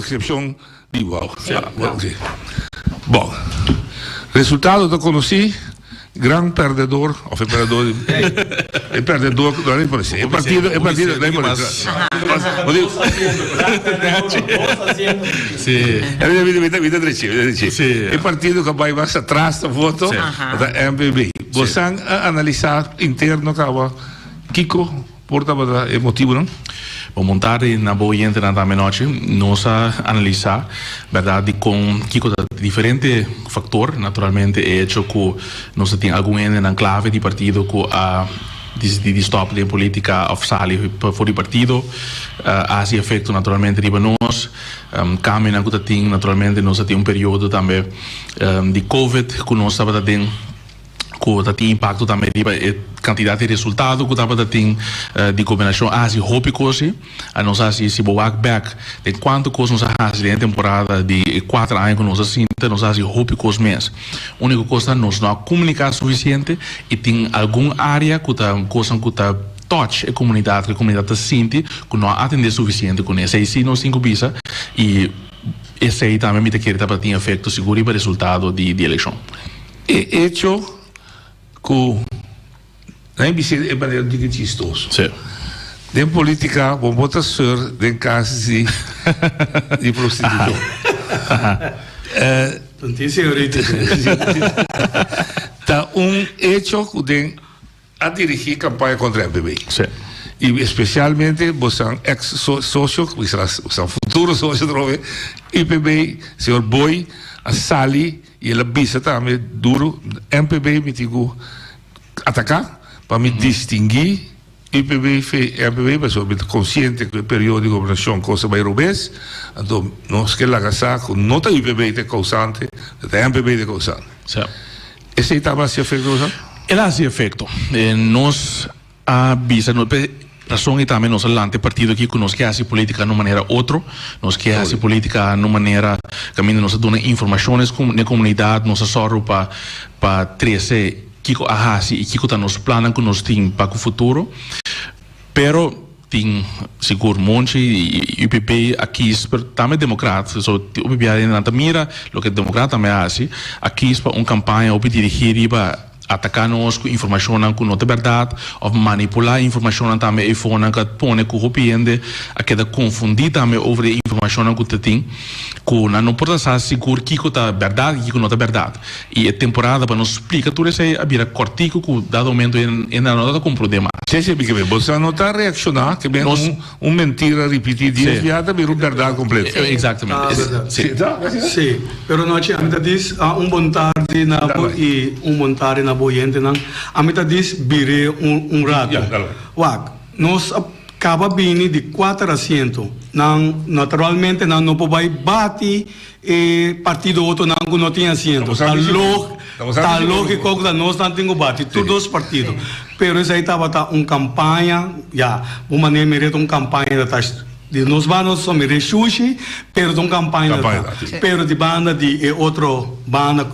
circunscripción de igual. Bom, resultado que conocí, gran perdedor, o fue perdedor, el perdedor, no es por eso, el partido, no es por eso. El partido que va más atrás del voto, el MPB. Vos han analizado interno, Kiko, porta el motivo, ¿no? Vamos montar na boa interna também noite, nós analisar, verdade, com diferente fator, naturalmente, é hecho que nós tem algum ende na clave de partido que a de stop de política oficial for o partido, há esse efeito naturalmente de nós, caminho na que tem naturalmente nós tem período também de Covid que nós estava tendo que tem impacto também de quantidade de resultado que estava tendo de combinação assim hope coisa a nós assim se boak back de quanto coisa nós assim em temporada de 4 anos que nós assim hope coisa mês única coisa nós não comunicar suficiente e tem alguma área que tá coisa que tá touch a comunidade que a comunidade sente que não atender suficiente com isso aí se nós tem cobiça e esse aí também me te querer para ter efeito seguro para resultado de eleição hecho que na MBC é maneira de chistoso. Sim. De política, vamos botar sur de casos de prostituição. Tá hecho que a dirigir campanha contra a MPB. Sim. E especialmente você é ex-sócio, você é futuro sócio do MPB, senhor Boi, a Sali e ela bisa também duro MPB me digo atacar para me distinguir MPB mas eu estou consciente que o período de governação coisa vai rubes então nós que lá gastar com nota MPB de causante da MPB de causante esse estava se efeito ela se efeito nós a bisa no razão e também nós alante partido aqui que nós quer fazer política de uma maneira outra nós quer fazer política de uma maneira que nós damos informações na comunidade nós só para trazer Kiko ahasi e Kiko tá nos planos que nós temos para o futuro, pero tem seguro monte e o PP aqui também democrata, so o PP ainda não mira, o que democrata também assim, aqui para uma campanha para dirigir para atacar nós com informação que não é verdade, ou manipular informação também e fona que põe que o opinião a que confundir também over a informação que tem, que não pode ser seguro que é verdade e que não é verdade. E a temporada para nos explicar tudo isso é a vira cortico que dado momento ainda não está com problema. Sim, porque você não está reaccionar que bem mentira repetida e desviada vira verdade completa. Exatamente. Sim, pero noite a mim diz bom tarde na e bom tarde na boiente não a mim diz vire rato. Nós acaba vindo de 4 assentos. Naturalmente não pode bater partido outro não tem assento. Está lógico que nós não temos bate todos os partidos. Pero isso aí estava uma campanha, uma maneira merece uma campanha de nós vamos somar sushi, pero de uma campanha, pero de banda de outro banda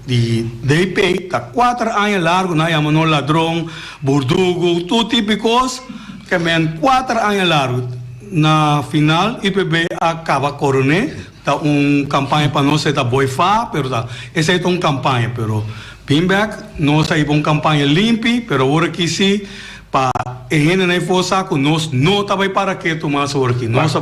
de DP, está 4 anos largo, nós chamamos ladrão, burdugo, tudo típicos, que men 4 anos largo. Na final, IPB acaba coroné, tá campanha para nós está boifa, pero essa é uma campanha, pero Pinback, nós aí uma campanha limpa, pero agora aqui sim, para a gente não força que nós não tá para que tomar sobre aqui, nós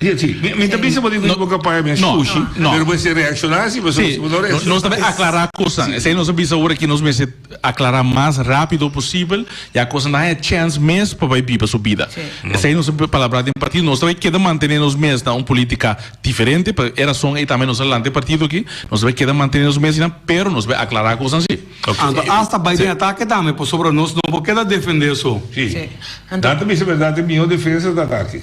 Sì, mi capisco che dico che poi mi sushi, per você reaccionar se você não também aclarar a coisa, se nós bisa agora que nós meses aclarar mais rápido possível, e a coisa não é chance mesmo para vai para subida. Se nós palavra de partido, nós também queda manter nos meses na uma política diferente, era só e também nós alante partido aqui, nós vai queda manter nos meses, pero nós vai aclarar a coisa assim. Hasta vai de ataque também, por sobre nós não vou queda defender só. Sim. Tanto me verdade minha defesa do ataque.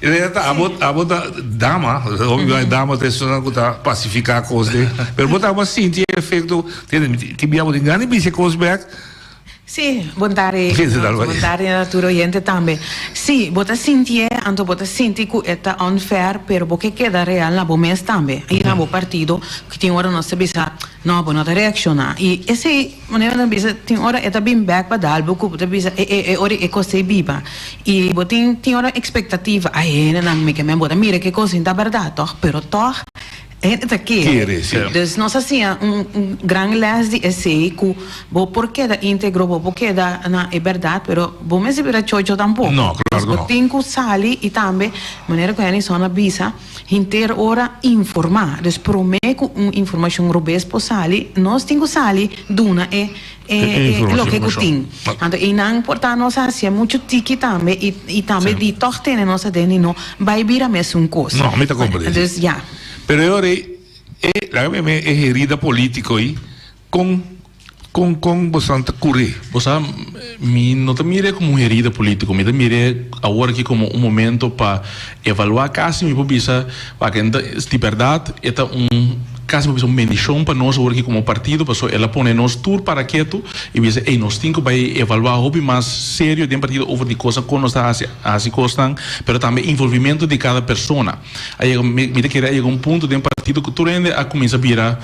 In realtà a vota dama, ovviamente dama tessono che pacifica cose, per votare ma sì, ti effetto ti abbiamo di grandi bise cosback Sì, bontare natura oyente também. Sì, bota sentir, anto bota sentir que é unfair, pero porque queda real na bom mês também. E na bom partido, que tem hora nós sabemos, não, bom nota reaccionar. E esse maneira de bisa tem hora é bem back para dar, porque bota bisa hora é coisa viva. E bota tem hora expectativa, não me que me bota mira que coisa está verdade, pero toch é que dus nós assim grande les de essay que bo porque da íntegro bo porque da na é verdade pero bo me se vira chocho tampouco não claro não tem que sali e também maneira que a só na bisa inter hora informar dus prome com informação robes po sali nós tem que sali duna lo que tem então e não importa nós assim muito tiki também e também de toch tem nossa dentro não vai virar mesmo coisa não me tá compreendendo dus ja. Pero ahora la me es herida político ahí con bastante curry. O sea, no te mire como una herida política, me te mire ahora aquí como un momento para evaluar casi mi popisa, para que de verdad esta casi uma bendição para nós aqui como partido, para ela pôr nós tudo para quieto e dizer, ei, nós temos que evaluar o mais sério de partido over de coisa que nós assim costam, mas também envolvimento de cada pessoa. Aí me queria chegar ponto de partido que tu rende a começar a virar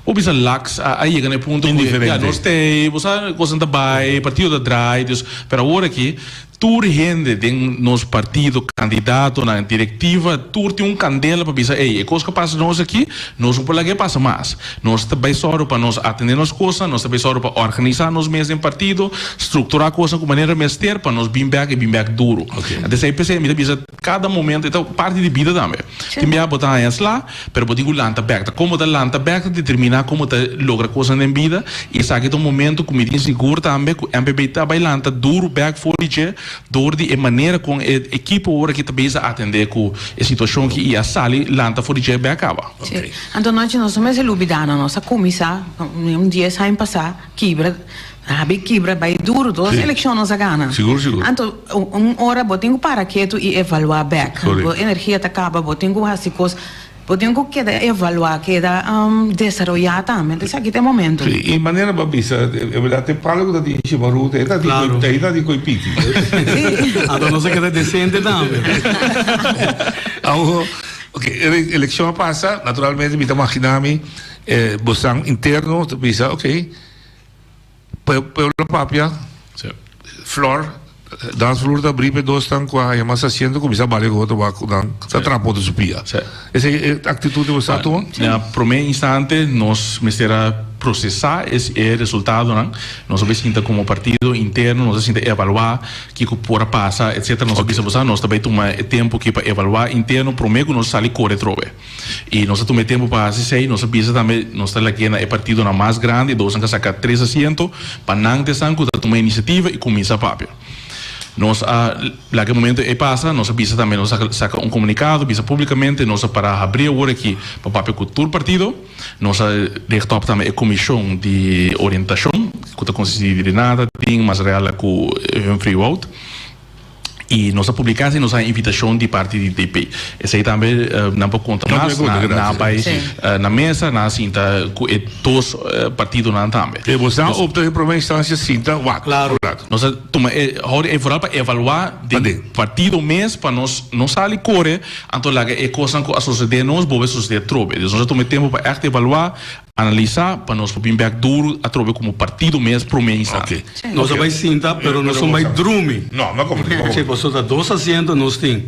o bisa lax aí chega no ponto que nós temos coisa da bai partido da drai, mas agora aqui tudo rende de nos partido candidato na diretiva tudo tem candela para pensar ei coisa que passa nós aqui nós não pode que passa mais nós também só para nós atender as coisas nós também só para organizar nos meses em partido estruturar coisas com maneira mestre para nós bem back duro então aí pensei me bisa cada momento então parte de vida também tem me botar aí lá pero botar o lanta back como da lanta back determinar como te logra coisa na vida e sabe que um momento como me seguro também que MPB tá bailando duro back for the door de maneira com a equipe agora que está bem a atender com a situação que ia sair lanta for the bem acaba. Então nós somos ilubidano nossa comissão dia sem passar quebra quebra vai duro duas eleições nós ganha. Seguro. Então hora botinho para quieto e evaluar back. A energia tá acaba botinho assim coisa podemos queda evaluar, queda desarrollar também, nesse aqui tem momento. Sim, em maneira babisa, é verdade, tem palco da de chimaruta, é da de coipiti. Então não se queda decente também. Ok, eleição passa, naturalmente, me imaginami, bosang interno, bisa, ok, pelo papia, flor, dan flor da bripe dos tan qua ya más haciendo comienza vale goto va dan sa trapo de supia esa actitud de vosotros na primeiro instante nós mesera processar esse resultado nós sabemos como partido interno nós sabemos evaluar que por passa etc nós sabemos nós também toma tempo que para evaluar interno primeiro nós sali corre trove e nós toma tempo para assistir nós sabemos também nós está aqui na partido na mais grande nós vamos sacar 3 assentos para não ter sangue tomar iniciativa e começar papel. Nós, naquele momento passa, nós avisa também, nós saca comunicado, avisa publicamente, nós para abrir agora aqui para o papel cultura partido, nós rectop também a comissão de orientação, que está consistida de nada, tem mais real com um free vote. E nós publicamos nossa invitação de parte do DP. Esse aí também não pode contar mais, na mesa, na cinta, com todos partidos também. E você opta por uma instância cinta, claro. Nós para evaluar de partido mês para nós não sair correr, então lá é coisa que a sociedade nós pode sociedade trobe. Nós tomamos tempo para evaluar, analisar para nós vir back duro a trobe como partido mês por mês. Nós vai cinta, pero nós não vai drume. Não como você dá 2 assentos nós tem.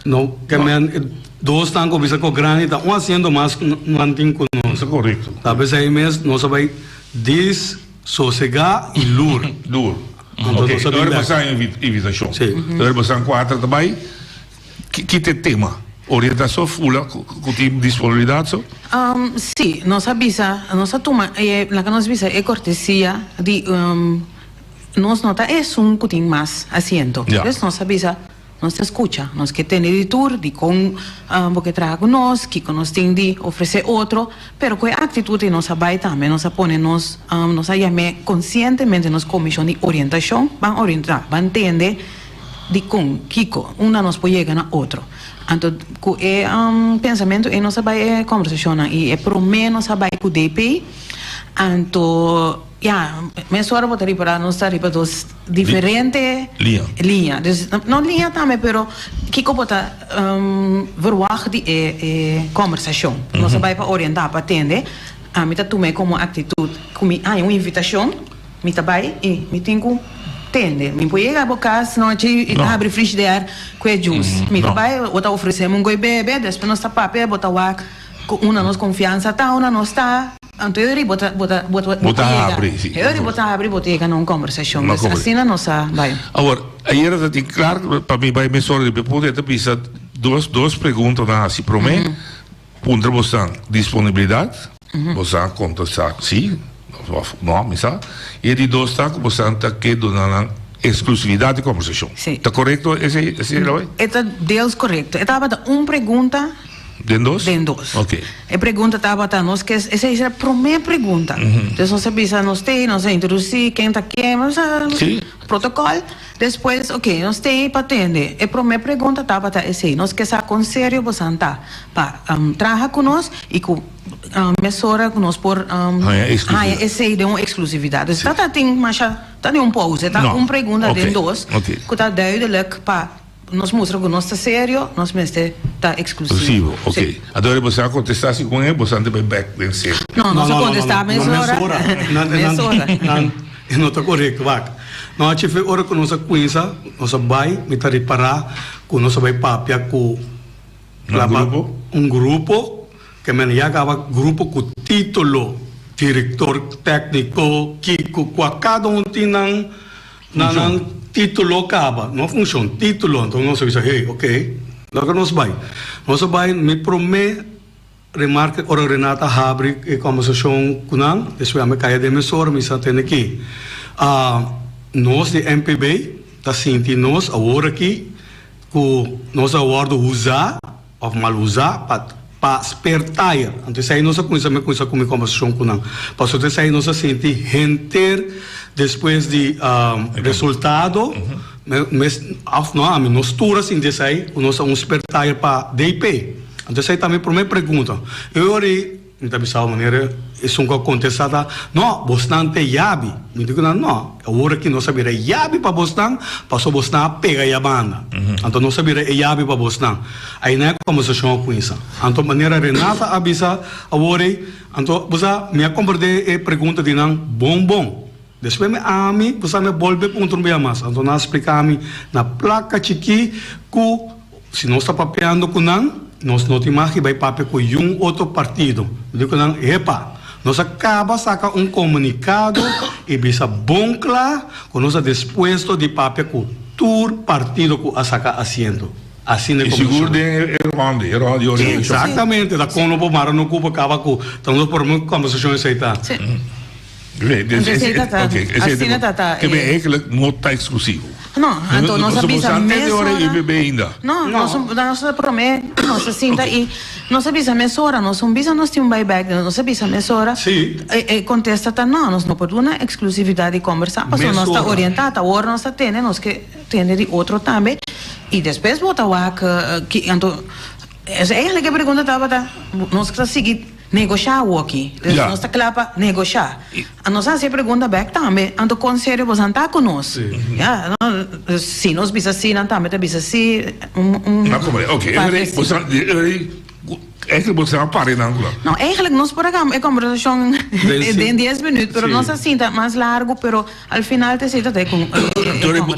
Não, que dois estão com visa com grande, tá assento mais não tem com nós. Correto. Talvez aí mês nós vai sossegar e lur. Agora passar em invitação. Agora passar 4 também. Que tema? Orientação full, com tipo de disponibilidade? Sim, nossa toma, la que nós avisa é cortesia de nós nota é que tem mais assento. Entonces nós avisa, nós escuta, nós que tem de tour, de com porque traga conosco, que nós tem de oferecer outro, pero com a atitude nós vai também, nós põe nós chama conscientemente nós comissão de orientação, van orientar, van entender de com Kiko, uma nós pode chegar na outro. Então, é pensamento e nós vai conversar e é por menos vai com o DPI, então ja, mensen worden wat ripa, non sta ripa dos differente linha. Dus non linha também, pero kiko bota verwacht die conversação. Nós vai para orientar para atender. A mim tá tomei como atitude, como uma invitação, me tá vai e me tenho tende. Me põe a boca, senão te abre frigideira com juice. Me tá vai, bota oferecer um goi bebe, depois nós tá papel, bota wak, uma nos confiança tá, uma nos tá. Então eu bota abre, sim. Eu bota abre, botega numa conversação. Assim não sa vai. Agora, aí era de claro para mim vai me sorrir, eu poder te pensar duas perguntas na se promete, punta você disponibilidade, você contestar sim, não, me sabe? E de dois tá você tá que dona exclusividade de conversação. Está correto esse lo? Está deels correto. Estava uma pergunta. Den dos? Den dos. Ok. A pergunta estava a nós que essa é a primeira pergunta. Então nós sabemos nós tem, nós introduzir quem está aqui, mas protocolo. Depois, ok, nós tem para atender. A primeira pergunta estava a essa. Nós que sa com sério você tá para trabalhar com nós e com mesura com nós por essa de uma exclusividade. Então tá tem mas tá de um pause, tá uma pergunta den dos. Que tá duidelijk para nós mostramos que nós está sério, nós mesmo está exclusivo. Ok. Agora você vai contestar se com ele, você não vai back vencer. Não, nós contestar mesura. Não está correto, vaca. Nós tivemos hora que nós conhecemos, nós vai me tá reparar, que nós vai papia com um grupo que me acaba grupo com título diretor técnico que cada um tem título acaba, não funciona, título, então nós dizemos, hey, ok, logo nós vai, me promete, remarca, ora Renata abre a conversação com nós, depois me cai de emissora, me sente aqui, nós de MPB, tá sentindo nós, agora aqui, que nós agora usar, ou mal usar, para espertar, então aí nós começamos com a conversação com nós, para você aí nós sentir gente depois de resultado, nós turas em desse aí, nós vamos espertar para DIP. Então, aí também a primeira pergunta. Eu orei, então, de alguma maneira, isso não acontece, não, você não tem yabi. Me digo, não, agora que nós sabemos yabi para você, passou você a pegar a banda. Então, nós sabemos yabi para você. Aí não é como se chama com isso. Então, maneira Renata avisa, agora, então, você me acompanha a pergunta de não, bom. Depois você me volve para um mais. Então, nós explicamos na placa aqui que se nós está papeando com nós não temos que vai papear com outro partido. Digo, epa, nós acaba de sacar comunicado e bisa bom claro que nós disposto de papear com todo partido que a sacar assento. Assim é como seguro de rádio. Exatamente, da como o Mara não ocupa acaba com tanto por uma conversação aceitar. Que bem eigenlijk não está exclusivo. Não, então nós sabemos mesmo. Não, nós promete, nós sinta e nós sabemos mesura, nós temos um buyback, nós sabemos mesura. E contesta não, nós não podemos uma exclusividade de conversar, porque nós está orientada, agora nós está tendo, nós que tendo de outro também. E depois botar lá que então essa é a pergunta estava nós que seguir negociar o aqui. Nós está claro para negociar. A nossa pergunta back também, então com sério você está conosco. Se nós bisa assim, não também bisa assim. Ok, é que você não para em Angola. Não, eigenlijk nós por aqui é conversação de 10 minutos, pero nós assim tá mais largo, pero al final te sienta até com.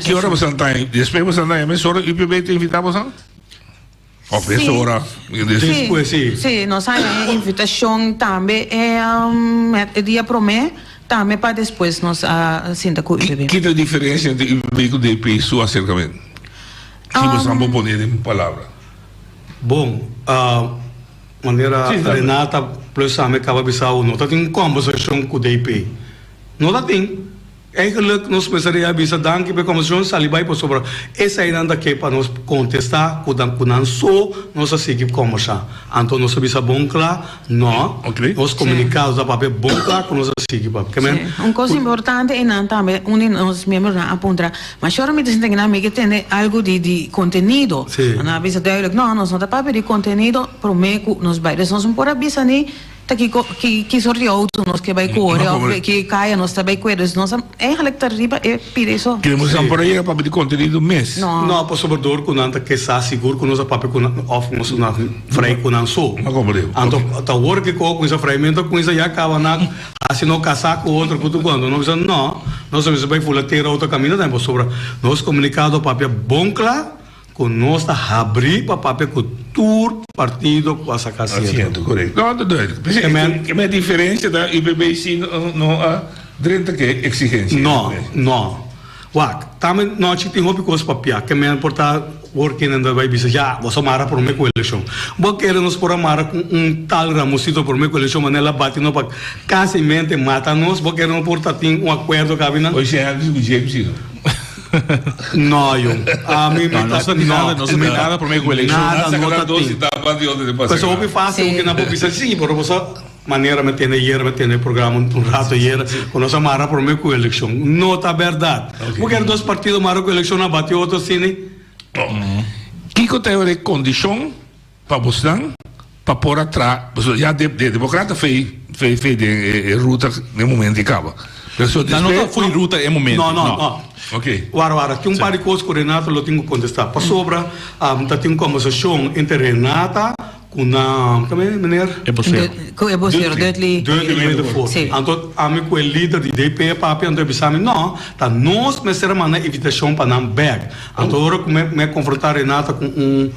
Que hora você está aí? Depois você está aí, mas hora o IPB te invitar você? Sim, nós temos invitação também, é dia promete, também para depois nós sinta com o IPB. Que é a diferença entre o IPB e o DP e seu acercamento? Se você não pode pôr em palavra. Bom, maneira Renata, plus a me acaba de dizer, não tem conversação com o DP. Não tem. Eigenlijk nós precisaria avisar danke para comissão salibai para sobre essa ainda que para nós contestar com não só nós seguir conversar. Então nós avisa bom claro, não. Nós comunicados da papel bom claro com nós seguir papel. Coisa importante é não também nós membros na apontar, mas agora me dizem que não me que tem algo de conteúdo. Não avisa duidelijk, não nós não dá papel de conteúdo, prometo nós vai, nós não por avisar nem que sorte auto nós que vai correr, que caia nós também correr, nós eigenlijk arriba e pide isso. Queremos por aí para pedir conteúdo mês. Não, para sobrador com nanta que está seguro com nossa papel com off nós na frei com não sou. Não compreendo. Então tá work com essa freimento com isso já acaba na assim não casar com outro puto quando nós não, nós vamos vai fulateira outro caminho tempo sobra. Nós comunicado papel bom claro com nós tá abrir para papel com tour partido com essa Asiento, correto. Não, que é a diferença da IPB sim não há direito que exigência. Não. Wak, também nós temos uma coisa para que me importa working and vai bisa já, você mara por uma coleção. Vou querer nos por amar com tal ramosito por uma coleção, mas ela bate no para casamento mata nós, vou querer não portar acordo cabina. Hoje é algo de não, a mim não se nada por meio com eleição. Nada, não está tudo. Mas o que faz é o que não pode ser sim, por você maneira me tem programa rato hier, quando nós amara por meio com eleição. Não tá verdade. Porque dois partidos amaram com eleição na bate outro cine. Kiko tem uma condição para você para pôr atrás, já de democrata fez de ruta no momento de cabo. Não foi ruta em momento. Não. Ok. Guarda, tem par de coisas que o Renata lo tenho que contestar. Para sobra, tem uma conversação entre Renata com a maneira Dudley. Então, a mim com o líder de DP, papi, então pensamos, não, tá nós me será uma invitação para não bag. Então, agora me confrontar Renata com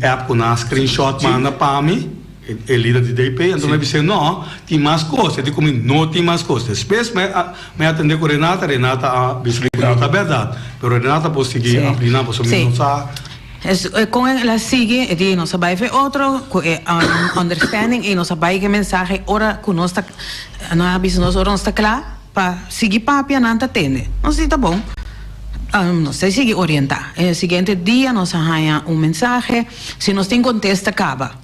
app com a screenshot manda para mim. É líder de DP, então me disse, não, tem mais coisas. Eu digo, não tem mais coisas. Depois me atender com Renata disse que não está verdade. Mas Renata pode seguir ampliando, pode não sabe. Com ela sigue, e nós vai ver outro, understanding, e nós vai que mensagem, ora, que nós está, nós está claro, para seguir papi, não está atende. Nós está bom. Nós seguir orientar. No seguinte dia, nós arranha mensagem, se nós tem contesta, acaba.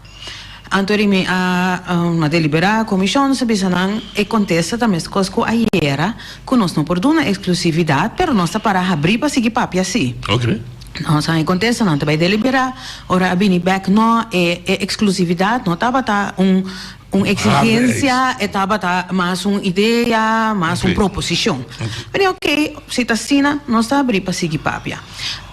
Antori uma deliberada comissão se bisanan e contesta também as coisas que ayer que nós não podemos exclusividade, pero nós está para abrir para seguir papi assim. Ok. Nós aí contesta não vai deliberar, ora a bini back não é exclusividade, não estava exigência, estava mais ideia, mais proposição. Mas ok, se está assim, nós está abrir para seguir papi.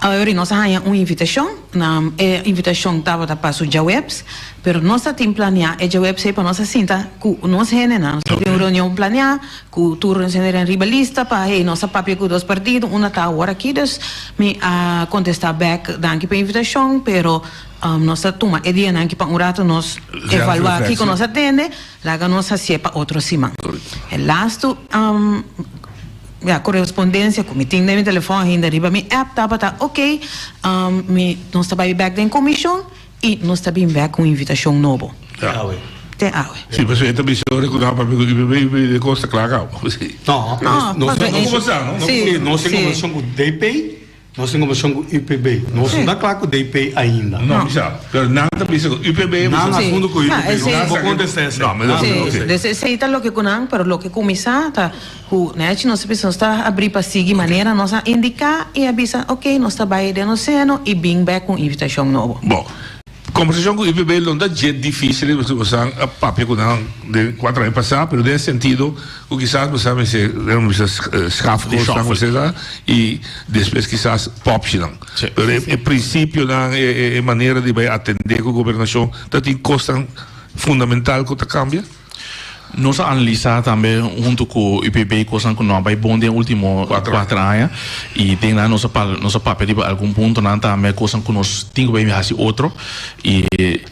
Agora nós aí invitação, na invitação estava para os webs. Pero nós temos planear a website para nós sinta que nós nós temos uma reunião planear que o turno será rivalista para nossa papel com dois partidos uma tá agora aqui dus me contestar back danke pela invitação pero nossa turma é dia nanki para rato nós evaluar aqui que nós atende laga nós se para outro semana e lasto a correspondência com me tem meu telefone ainda riba me app tá ok me nós tá back da comissão e nós também vamos com invitação nova. Sim, mas eu também sou recordado para o Costa Claro. Não, nós temos conversão com o DP, nós temos conversão com o IPB. Nós não está claro com o DP ainda. Não, já. Nada precisa com o IPB. Nada fundo com o IPB. Não vou acontecer. Não, mas sei tá lo que conang, pero lo que começar tá o né, nós precisamos estar abrir para seguir maneira nós indicar e avisar, ok, nós está vai de seno e bring back com invitação nova. Bom. Conversação com o IPB não é difícil, você a papel de 4 anos passados, mas nesse sentido, o que quizás você vai ser escafo e depois quizás pop não. Mas o princípio é maneira de atender com a governação, tem costa fundamental que cambia. Nós analisamos também junto com o IPB coisas que não vai bom nos últimos 4 anos e tem lá nosso papel de algum ponto não também coisas que nós temos que fazer outro e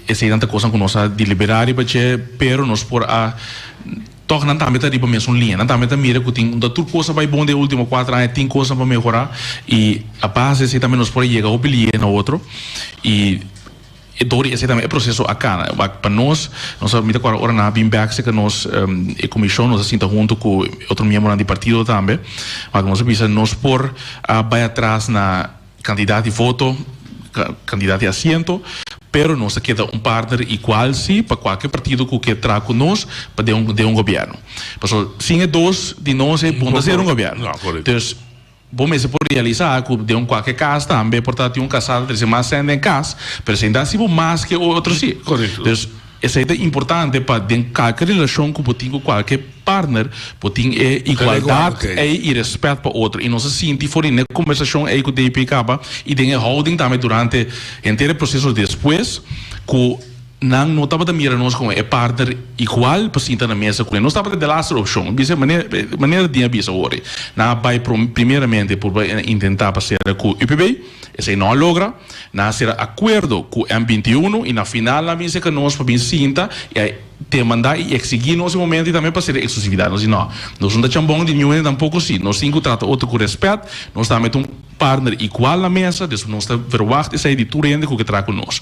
essa é tanta coisa que nós deliberar e pero nós por a toch não também tá de mesma linha não também tá mira que tem tudo coisa vai bom nos últimos 4 anos tem coisa para melhorar e a base se também nós por chegar ao bilhete no outro e esse também é processo acá para nós sabemos que agora na BIMBAC se que nós a comissão nós assim junto com outro membro do partido também mas nós precisa nós por vai atrás na candidato de voto candidato de assento pero nós queda partner igual sim para qualquer partido que traga conosco para de governo porque sem dois de nós é bom ser governo então bom mesmo por realizar que de qualquer caso também portanto um casal de mais sendo em casa mas ainda assim mais que outro sim correto Isso é importante para qualquer relação que você tem com qualquer partner, você tem igualdade e respeito para o outro. E não se sente fora na conversação com o DP e tem a holding também durante o inteiro processo depois, que não estava a mirar nós como partner igual para sentar na mesa com ele. Não estava a last opção. Maneira de avisar hoje. Não vai primeiramente por tentar fazer com o UPB. Esse não logra. Não será acordo com o M21 e na final na mesa que nós para sentar e te mandar e exigir nesse momento e também para ser exclusividade. Nós não estamos bom de nenhum tampouco sim. Nós temos que tratar outro com respeito. Nós estamos um partner igual na mesa. Depois nós estamos verwacht essa editora ainda que traz com nós.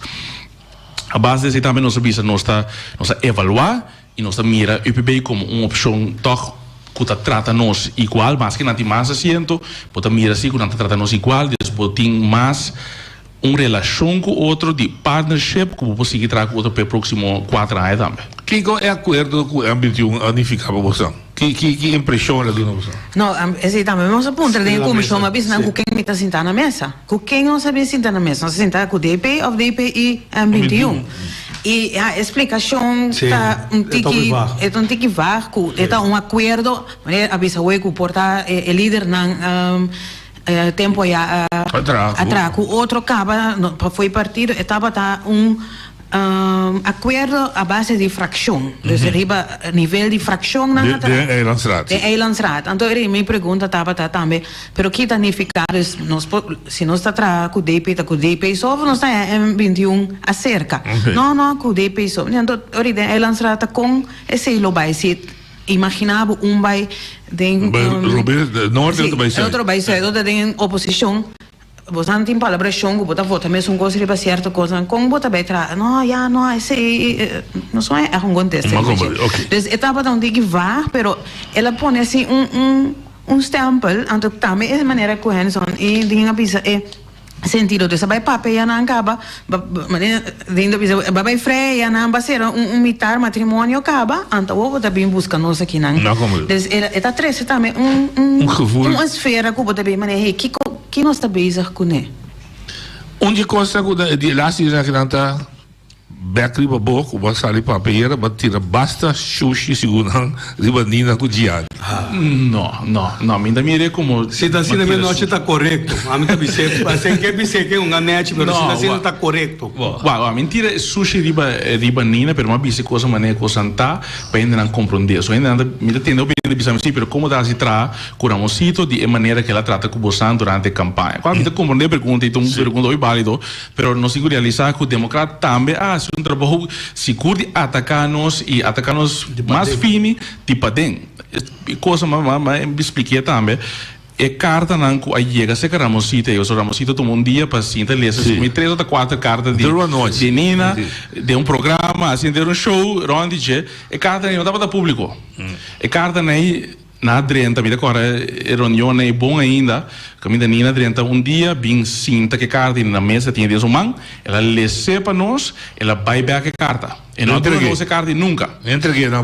A base desse também nós está evaluar e nós mira o UPB como uma opção toch que trata nós igual, mas que não tem mais assento, pode mirar assim que não trata nós igual, depois tem mais uma relação com outro de partnership que você conseguir trazer outro para o próximo 4 anos também. Que é acordo com o M21 unificar para você? Que impressão é do nosso? Não, esse também nós aponta de comissão, mas não com quem me está sentado na mesa. Com quem não sabe sentar na mesa? Nós senta com o DP ou DP e M21. E a explicação está um tique vago, está um acordo, a bisa que o porta é líder na tempo já atraco. Outro acaba foi partido, estava acordo a base de fração, arriba nível de fração na de Eilandsraad. Então minha pergunta estava também, pero que significa se nós está com o DP só nós está em 21 acerca. Não com o DP só. Então Eilandsraad com esse lo vai se imaginava vai de norte outro vai ser outro tem oposição. Você não tem palavra chão, você vota mesmo coisa para certa coisa, como você vai trazer, não, esse não só é um contexto. Então, etapa não tem que vá, pero ela põe assim stempel, então também é de maneira corrente, e tem a pisa sentido dessa vai papel já não acaba, dentro da vai freia não vai ser militar matrimônio acaba, então o você bem busca nós aqui não. Então, ela traz também uma esfera que você bem maneira que nós está bezig com ele. Onde consta de lá se já que não está backry para boca, o basali papeira, batira basta sushi segundo riba nina com diário. Não, ainda mire como se está sendo não está correto. A mim também sem que um net, mas se está sendo está correto. A mentira sushi riba nina, pero uma bise coisa maneira coisa tá, para ainda não compreender. So ainda me entendeu bem de bisa sim, pero como dá se tra curamosito de maneira que ela trata com você durante a campanha. Quando me compreender pergunta então pergunta é válido, pero não se realizar que o democrata também um trabalho seguro de atacar-nos e atacar-nos mais fino tipo dentro. Coisa mais me expliquei também. E carta não que aí chega se que Ramosita eu sou Ramosita todo um dia para sentar ler essas 3 ou 4 cartas de Nina de um programa assim de um show onde e carta não estava público e carta nem na drenta me agora reunião é bom ainda caminho da Nina drenta um dia bem sinta que carta na mesa tinha de man ela lê para nós ela vai ver a carta e não entregou essa carta nunca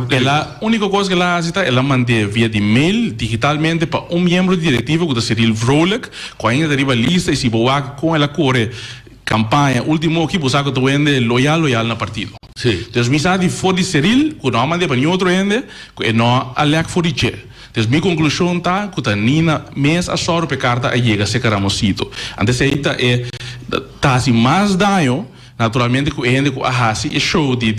ela única coisa que ela faz ela manda via de e-mail digitalmente para um membro diretivo que é Cyril Vrolijk com ainda deriva lista e se boa com ela corre campanha último que você que vende loyal na partido. Sim. Então me sabe for de Cyril que não manda para nenhum outro ende que não alec for de então minha conclusão tá que a Nina mês a soro pe carta a chega se caramosito. Antes aí tá assim mais dano naturalmente que ende com a hasi e show de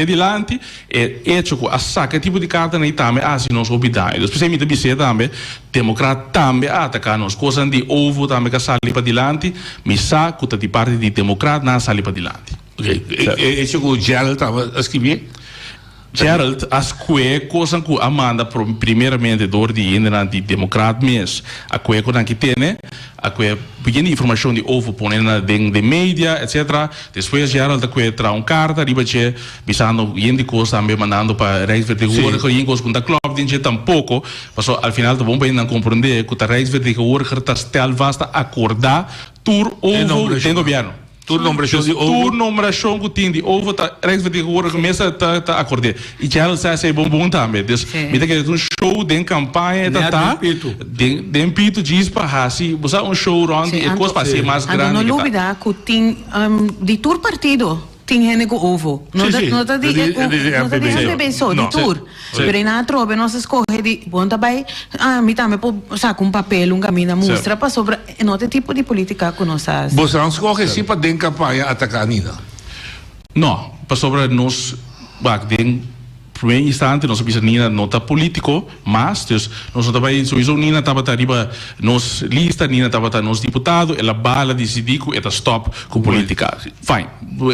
dilante e hecho com a saca tipo de carta na itame assim não soube dar. Especialmente bise também democrata também atacar nos coisas de ovo também que sali para dilante, me sa que tá de parte de democrata na sali para dilante. Ok. E que o Gerald estava a escrever? Gerald, as coisas que Amanda primeiramente dor de ainda de democrata mesmo, a coisa que tem, a pequena informação de ovo põe na de mídia, etc. Depois Gerald a coisa traz carta, riba che bisando de coisas também mandando para reis vertigoras, que em coisas com da club de tampouco, mas ao final tá bom para não compreender que a reis vertigoras que está stel vasta acordar tur ovo tem governo. Numeração que tem de ovo tá reis-vertigoras começa a acordar e já ela sai bom também dus me que um show de campanha tá de pito diz para assim você show onde é coisa para ser mais grande não dúvida que tem de tur partido tinha com ovo. Não Sim, sim. tá de MPB só, de tour. Pero na trobe nós escolhe de bom também, me também saca papel, caminho mostra para sobre não tem tipo de política que nós faz. Você não escolhe sim para dentro campanha atacar a Nina. Não, para sobre nós, primeiro instante, nós sabemos que Nina não está político, mas nós também, se Nina estava arriba, nos lista, Nina estava nos deputado, ela bala decidir que está stop com política. Fine,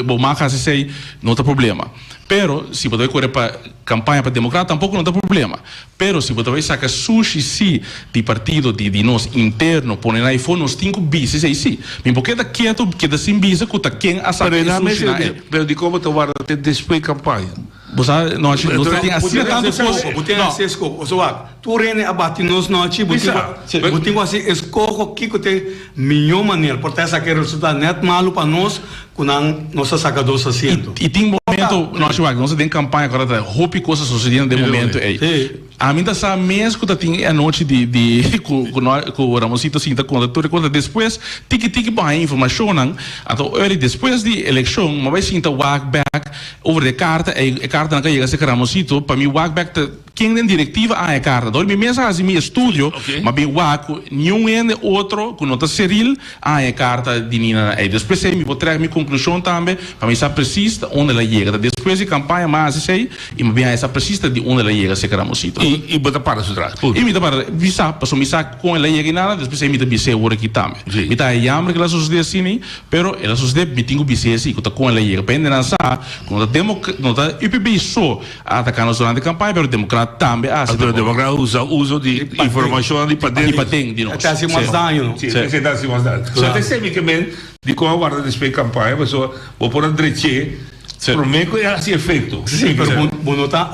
bom, mas sei, não tem problema. Pero, se você correr para campanha para democrata, tampouco não tem problema. Pero, se você saca sushi, sim, de partido, de nós interno, põe na iPhone, nós temos bises aí, sim. Mas porque está quieto, porque está sem bisa, que está quem a sacar sushi na ele. Pero de como tu vai ter depois campanha? Você não tem assim tanto foco. Você tem assim escopo. Tu rene abate nos noite, você tem assim escopo que tem melhor maneira, porque essa que resulta net malo para nós, com nossa sacador assento. E tem momento, nós tem campanha agora, roupa coisas sucedendo de momento aí. A mim tá mesmo que tem a noite com o Ramosito assim tá conta depois tique para informação não então depois de eleição mas vai sim tá walk back over the carta a carta não chega a ser Ramosito para mim walk back quem tem diretiva a carta dorme mesmo assim meu estúdio mas bem walk nenhum outro com nota seril a carta de Nina aí depois aí me vou trazer minha conclusão também para mim saber preciso onde ela chega depois de campanha mais sei e me bem essa precisa de onde ela chega a ser Ramosito e bota para sudrar. E me dá para visa, passou me saca com ela e nada, depois me dá bise hora aqui também. Me dá yamre que ela sucede assim, pero ela sucede me tenho bise assim, que tá com ela e pende na sa, quando não tá UPB só atacando durante a campanha, pero democrata também. Pero democrata uso de informação de patente de nós. Até assim mais dano. Sim, até assim mais dano. Só tem semicamente de como guarda depois campanha, pessoa vou por direita. Prometo que é assim efeito. Sim, pero bom nota,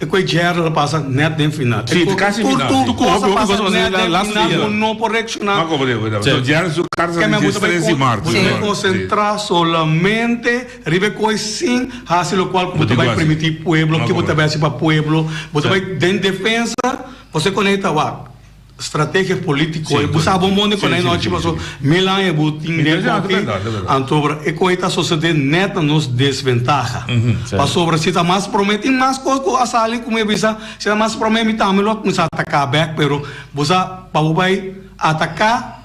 e coi gera passa net den final. Sim, quase final. Tu cosa passa net den final, não por reaccionar. Não como devo. So gera su carta de 13 de março. Você concentrar solamente ribe coi sim, hace lo qual você vai permitir pueblo, que você vai para pueblo, você vai den defesa, você conecta estratégia política e sabe onde quando nós tipo Milan e Putin então e coisa sucede neta nos desventaja para sobre se tá mais promete mais coisa a sali como eu disse se tá mais promete também logo começar a atacar back pero você para vai atacar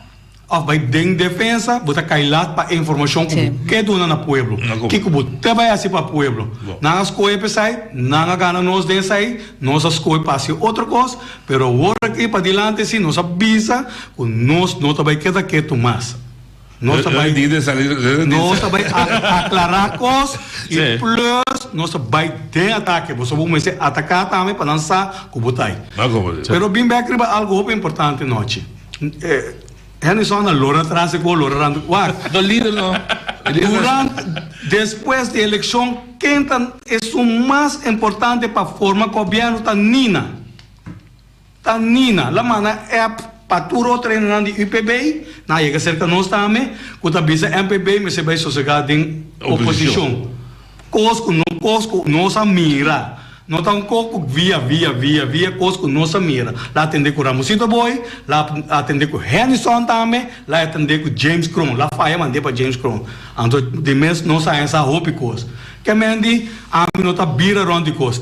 ou vai em defesa você cai lá para informação que dona na pueblo que você vai assim para pueblo não as coisas pensai não gana nos densai nós as coisas passe outra coisa pero agora aqui para dilante se nós avisa com nós não vai quedar quieto mais nós vai aclarar coisas e plus nós vai ter ataque você vai começar a atacar também para lançar com botai pero bem back algo importante noite Henderson a lora atrás com lora rando do líder não depois da eleição quem é o mais importante para formar governo tá Nina lá mana é para tudo treinando de UPB na chega cerca nós também quando a bisa MPB me se vai sossegar em oposição cosco nossa mira não tá pouco via coisa com nossa mira lá atender com Ramosito Boy lá atender com Henderson também lá atender com James Crum lá faia mandei para James Crum então de mês não sai essa roupa coisa que mendi a não tá bira round coisa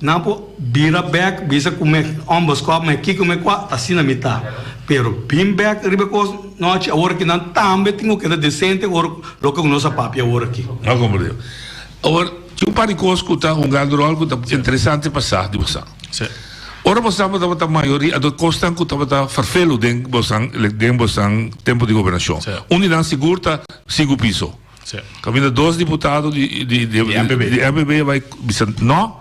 não bira back bisa comer ambos copo mas que comer quatro assim na metade pero bim back ribe coisa noite a hora que não também tenho que dar decente agora logo com nossa papia agora aqui não compreendo agora um par de coisas que está jogando algo interessante passar de você. Ora você está a maioria do constant que está farfelo dentro do tempo de governação. Onde não segura 5 piso. Caminha 2 deputados de MPB vai dizer não,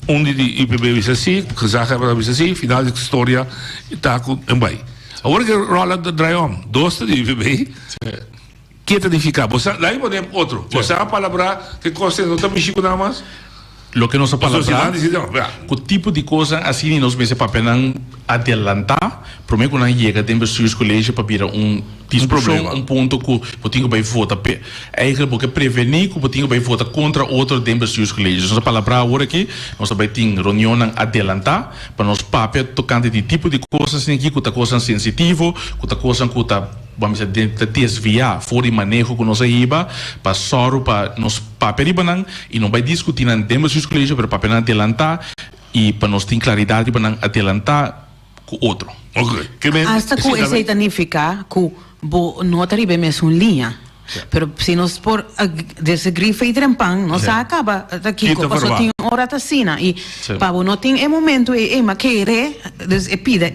onde de IPB diz assim, que já vai dizer assim, final de história está com vai. Agora que rola do Draion, 2 de IPB. Que edificar? Você lá aí podemos outro. Você a palavra que costa não está mexendo nada mais. Lo que nos palavra, o tipo de coisa assim nós mesmos para apenas adelantar, primeiro quando chega dentro dos colégios para virar discussão, ponto que o tinha vai votar pe. É porque prevenir que o tinha vai votar contra outro dentro dos colégios. Nossa palavra agora aqui, nós vai ter reunião adelantar para nós papel tocante de tipo de coisas assim aqui, que tá coisa sensitivo, que tá coisa que tá vamos dizer desviar fora de manejo com nossa IBA para só para nós papel riba e não vai discutir em temas de colégio, para papel adiantar e para nós ter claridade para adiantar com outro. Hasta que isso significa que não arriba mesmo linha. Pero se nós por desagregar feito trempan, nós acaba aqui com passou tem hora tacina e para não tem é momento mas querer pida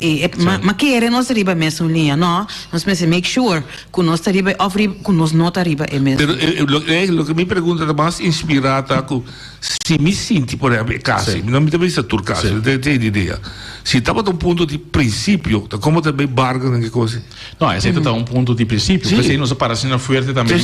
mas querer nós arriba mesmo linha, não? Nós mesmo make sure que nós arriba ofre que nós não arriba é mesmo. Pero lo que me pergunta é mais inspirada que se me sinto por exemplo caso, não me deve ser tur caso, tem ideia. Se estava a ponto de princípio, como também bargain que coisa. Não, esse é um ponto de princípio, porque nós paramos forte também,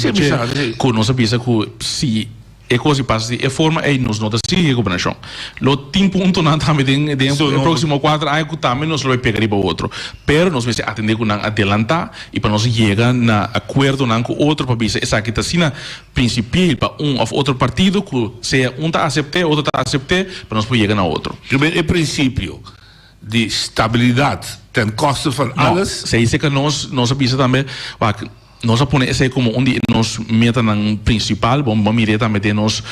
que nós pensa que se é coisa passa de forma e nos nota se combinação. Lo tem ponto na também no próximo 4 anos que também nós vai pegar para outro. Pero nós vamos atender com adelantar e para nós chegar na acordo com outro para ver essa que está sendo principal para ou outro partido que seja tá aceitar, outro tá aceitar, para nós poder chegar na outro. É princípio de estabilidade tem custo van alles. Se isso que nós pensa também, nós põe esse como onde nós meta na principal, vamos mirar também nos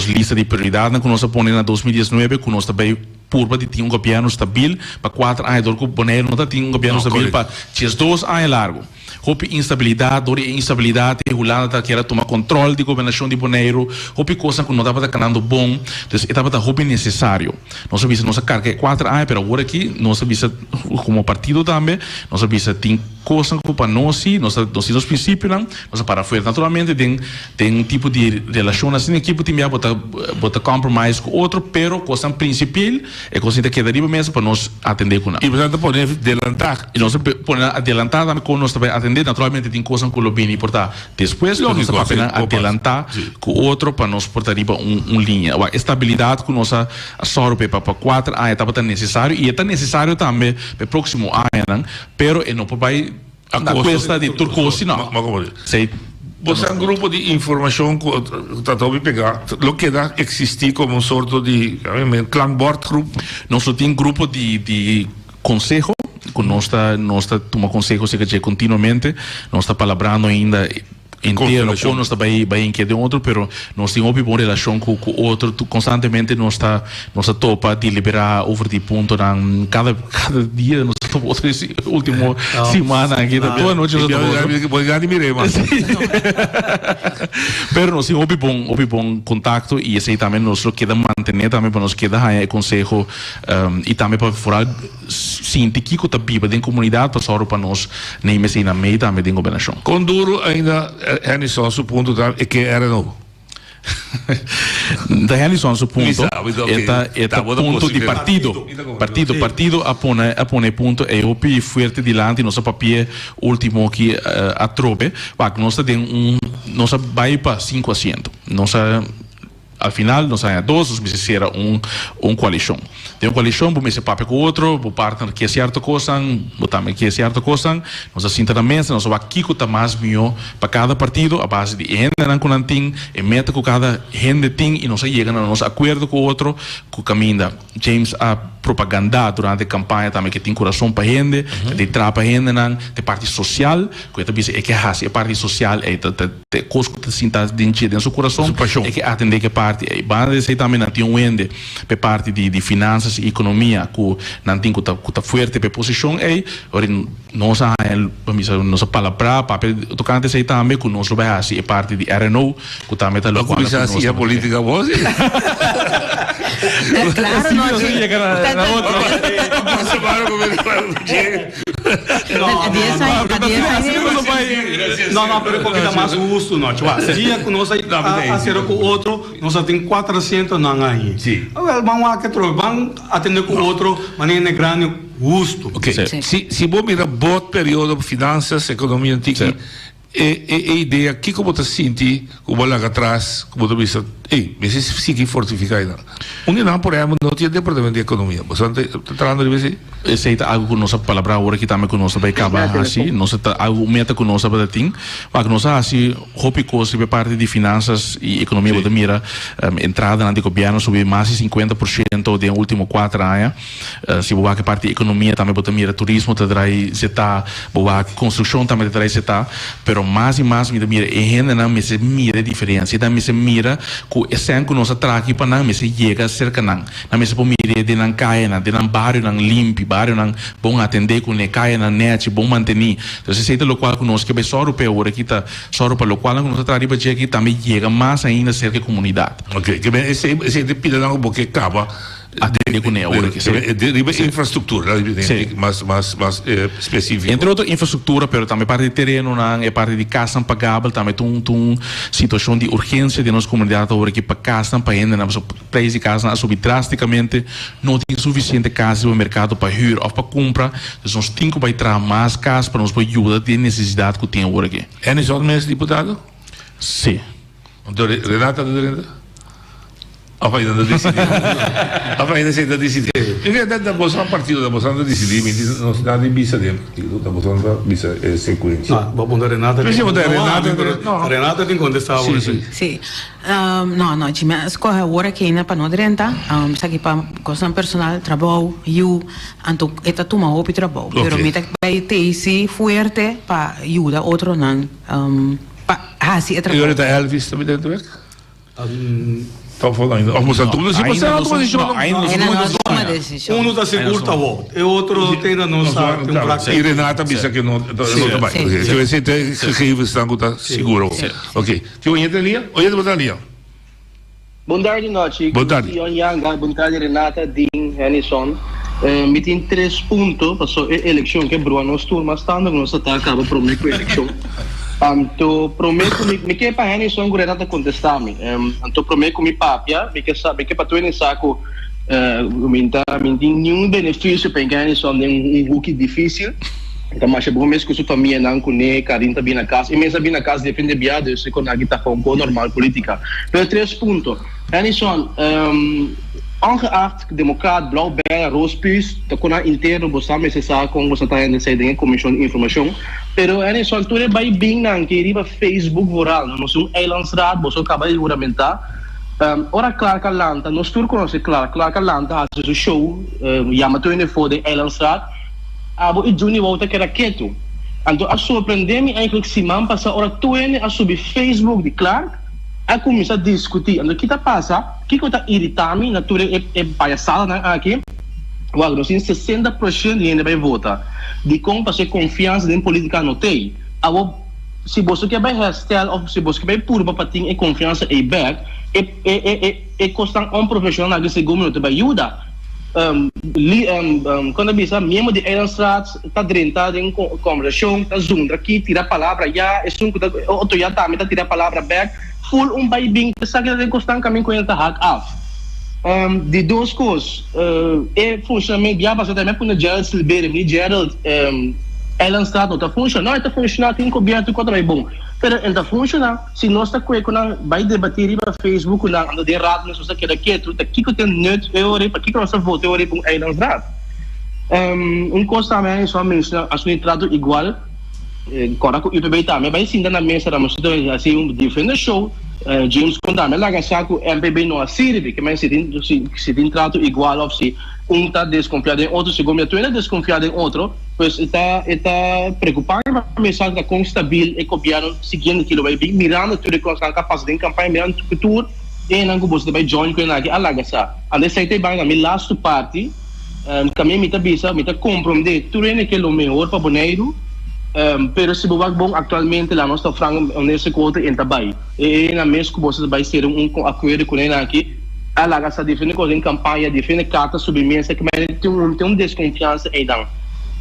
lista de prioridade, que nós põe na 2019, que nós também purba de ter governo stabil para 4 anos, que boneiro não tem governo stabil para 2 anos largo. Hopi instabilidade, dori instabilidade, Holanda quer tomar controle de governação de boneiro, hopi coisa que não estava canando bom, então estava hopi necessário. Nós sabemos nossa carga 4 anos, pero agora aqui nós sabemos como partido também, nós sabemos tem coisa que para nós nos princípios nós para fora naturalmente tem tipo de relação assim equipe tem bota compromise com outro, pero coisa principal é coisa que deriva mesmo para nós atender com. E portanto podemos adelantar. E nós podemos adelantar também com nós também atender naturalmente tem coisa que lo bem importar. Depois nós apenas adelantar com outro para nós portar riba linha. A estabilidade que nós absorve para 4 anos estava tão necessário e é tão necessário também para o próximo ano, pero não vai a questa di turcosi no. Sei. Você é um grupo de informação que está a pegar, lo que dá existir como sorto de clanboard grupo. Nós temos grupo de conselho, que nós está toma conselho continuamente, nós está palabrando ainda inteiro, nós está bem em que de outro, pero nós temos uma boa relação com o outro, constantemente nós está topa de liberar over de ponto cada dia nós está outro último semana aqui da toda noite nós pero nós temos um bom contato e esse também nós queda manter também para nós queda aí conselho e também para fora sentir que está viva dentro da comunidade para nós nem me sei na meio também dentro da governação. Com duro ainda Henderson su punto é que era novo. Da Henderson su punto é ponto de partido apone ponto é o più forte di lanti nosso papel último que a trobe, nós tem nós vai para 5 assentos. Nós al final nós há 2, nós será coalição. Tem uma coalição, vamos ser papel com outro, o partner que é certa coisa, o também que é certa coisa, nós assenta na mesa, nós vamos aqui com mais melhor para cada partido, a base de gente que não tem, e meta com cada gente tem, e nós chegamos a nosso acordo com o outro, que caminha. James a propaganda durante a campanha também que tem coração para gente, de trapa gente, de parte social, que é que a parte social é de coisa que sinta dentro do seu coração, é que atender que parte, e banda de também não tem ende, para parte de finanças e economia, que não tem que está forte para posição, e nossa palavra, papel tocante sei também que nós vai assim, é parte de RNO, que também está logo. Como já assim a política você? Claro, no na outra. Não, pero porque dá mais justo, não. Se dia que nós acertamos com o outro, nós temos 400 não aí. Sim. Vamos atender com o outro, mas nem é grande justo. Ok. Se vou mirar bom período finanças, economia antiga, é ideia que como você sente, como lá atrás, como você Mesi sì che fortificare. Não podemos não tinha departamento de economia. Você está tratando de ver se está algo que nós palavra agora que também que nós vai acabar assim, nós está algo meta que nós vai ter, mas nós assim, hope coisa de parte de finanças e economia da mira entrada na governo subir mais de 50% de último 4 anos. Se boa que parte de economia também bota mira turismo tá trai seta, boa construção também trai seta, pero mais e mais mira ainda não me se mira diferença, da me se mira que esse que nós atraqui para não me se chega cerca não me se mira de não cair na de não bairro não limpo bairro não bom atender com ne cair na net bom manter então se seita local que nós que bem só europeu ora aqui tá só para local que nós atraqui para aqui também chega mais ainda cerca comunidade. Ok, que bem esse de pida não porque acaba atender com ne ora que de infraestrutura mais específica. Entre outras infraestrutura, pero também parte de terreno não é parte de casa pagável também tem situação de urgência de nossa comunidade agora que para casa para ainda na preço de casa subir drasticamente não tem suficiente casa no mercado para hyr ou para comprar então nós temos que vai trazer mais casa para nos ajudar de necessidade que tem agora aqui. É isso mesmo deputado? Sim. Então Renata ainda não decidiu. Ainda se decidiu. Perché da Bolsonaro partito da Bolsonaro decidiu, non si dà di bisa del partito da Bolsonaro bisa sequenza. No, va Renata. Renata ti contestava. Sì. No, ci scorre ora che in pano renta, sa che pa cosa personal trabalho, io anto eta tuma hopi trabalho, pero mita vai teisi fuerte pa aiuta outro non sì è trabalho. Io era Elvis também dentro weg. Estão falando. Tudo se você não posiciona. Um está seguro, tá bom. E outro tem a nossa. E Renata pensa que não vai. Se você tem gegevens, então está seguro. Ok. Que o entra ali? O entra ali. Boa tarde, noite. Boa tarde. Boa tarde, Renata, Dean, Henison. Me tem 3 pontos. Passou a eleição que Bruno nos turma estando, nós está acaba prometo a eleição. Então prometo me que para Henison que Renata contestar-me. Então prometo que me papia, me que para tu nem saco me tem nenhum benefício para Henison nem rookie difícil. Então mas é bom mesmo que sua família não conhece, carinho também na casa. E mesmo bem na casa defende biado, se quando aqui tá com um normal política. Pero 3 pontos. Henison ongeacht democraat blauw-bij roospuus te kunnen intern bestaan met zijn com você está indo sair da comissão de informação pero é só tudo vai bem não que riba Facebook voral nós eilandsraad você acaba de juramentar ora claro que lanta nós tudo conhece claro que lanta faz o show chama tu indo for de eilandsraad abo e juni volta que era quieto então a surpreender-me eigenlijk se man passa ora tu indo a subir Facebook de Clark a começar a discutir então o que está passa que está irritando na tua é palhaçada aqui nós temos 60% de gente vai votar de como fazer confiança em política não tem se você quer vai hashtag ou se você quer puro para ter confiança em back é costar profissional que segundo te vai ajudar quando bisa mesmo de Eilandsraad está dentro em conversação está junto aqui tira a palavra já é sunco outro já também está tira a palavra back full vai bem sabe que costar caminho com ele tá hack off de 2 coisas é funcionamento já passou também para o Gerald Silveira Gerald Eilandsraad não está funcionando tem coberto contra é bom pero está funcionando se nós está com vai debater no Facebook na ando de rato nós está quer quieto tá que tem net eu para que nós voto eu para Eilandsraad coisa também só menciona a sua entrada igual agora o IPB também vai sim na mesa da moça assim defender show James contame lá que saco MPB não serve que mas se tem trato igual ou se está desconfiado em outro segundo tu ainda desconfiado em outro pois está preocupado mas está com stabil e copiando seguindo aquilo vai bem mirando tudo com a capacidade de campanha mirando tudo e não gosto de join com aqui lá que sabe ali sai tem bem na minha last party kami mita bisa mita comprometer tudo é que o melhor para boneiro pero se bom atualmente lá nós está frango nesse conta em Tabai e na mesmo que você vai ser acordo com ele aqui a lá essa defende coisa em campanha defende carta submissa que tem desconfiança aí então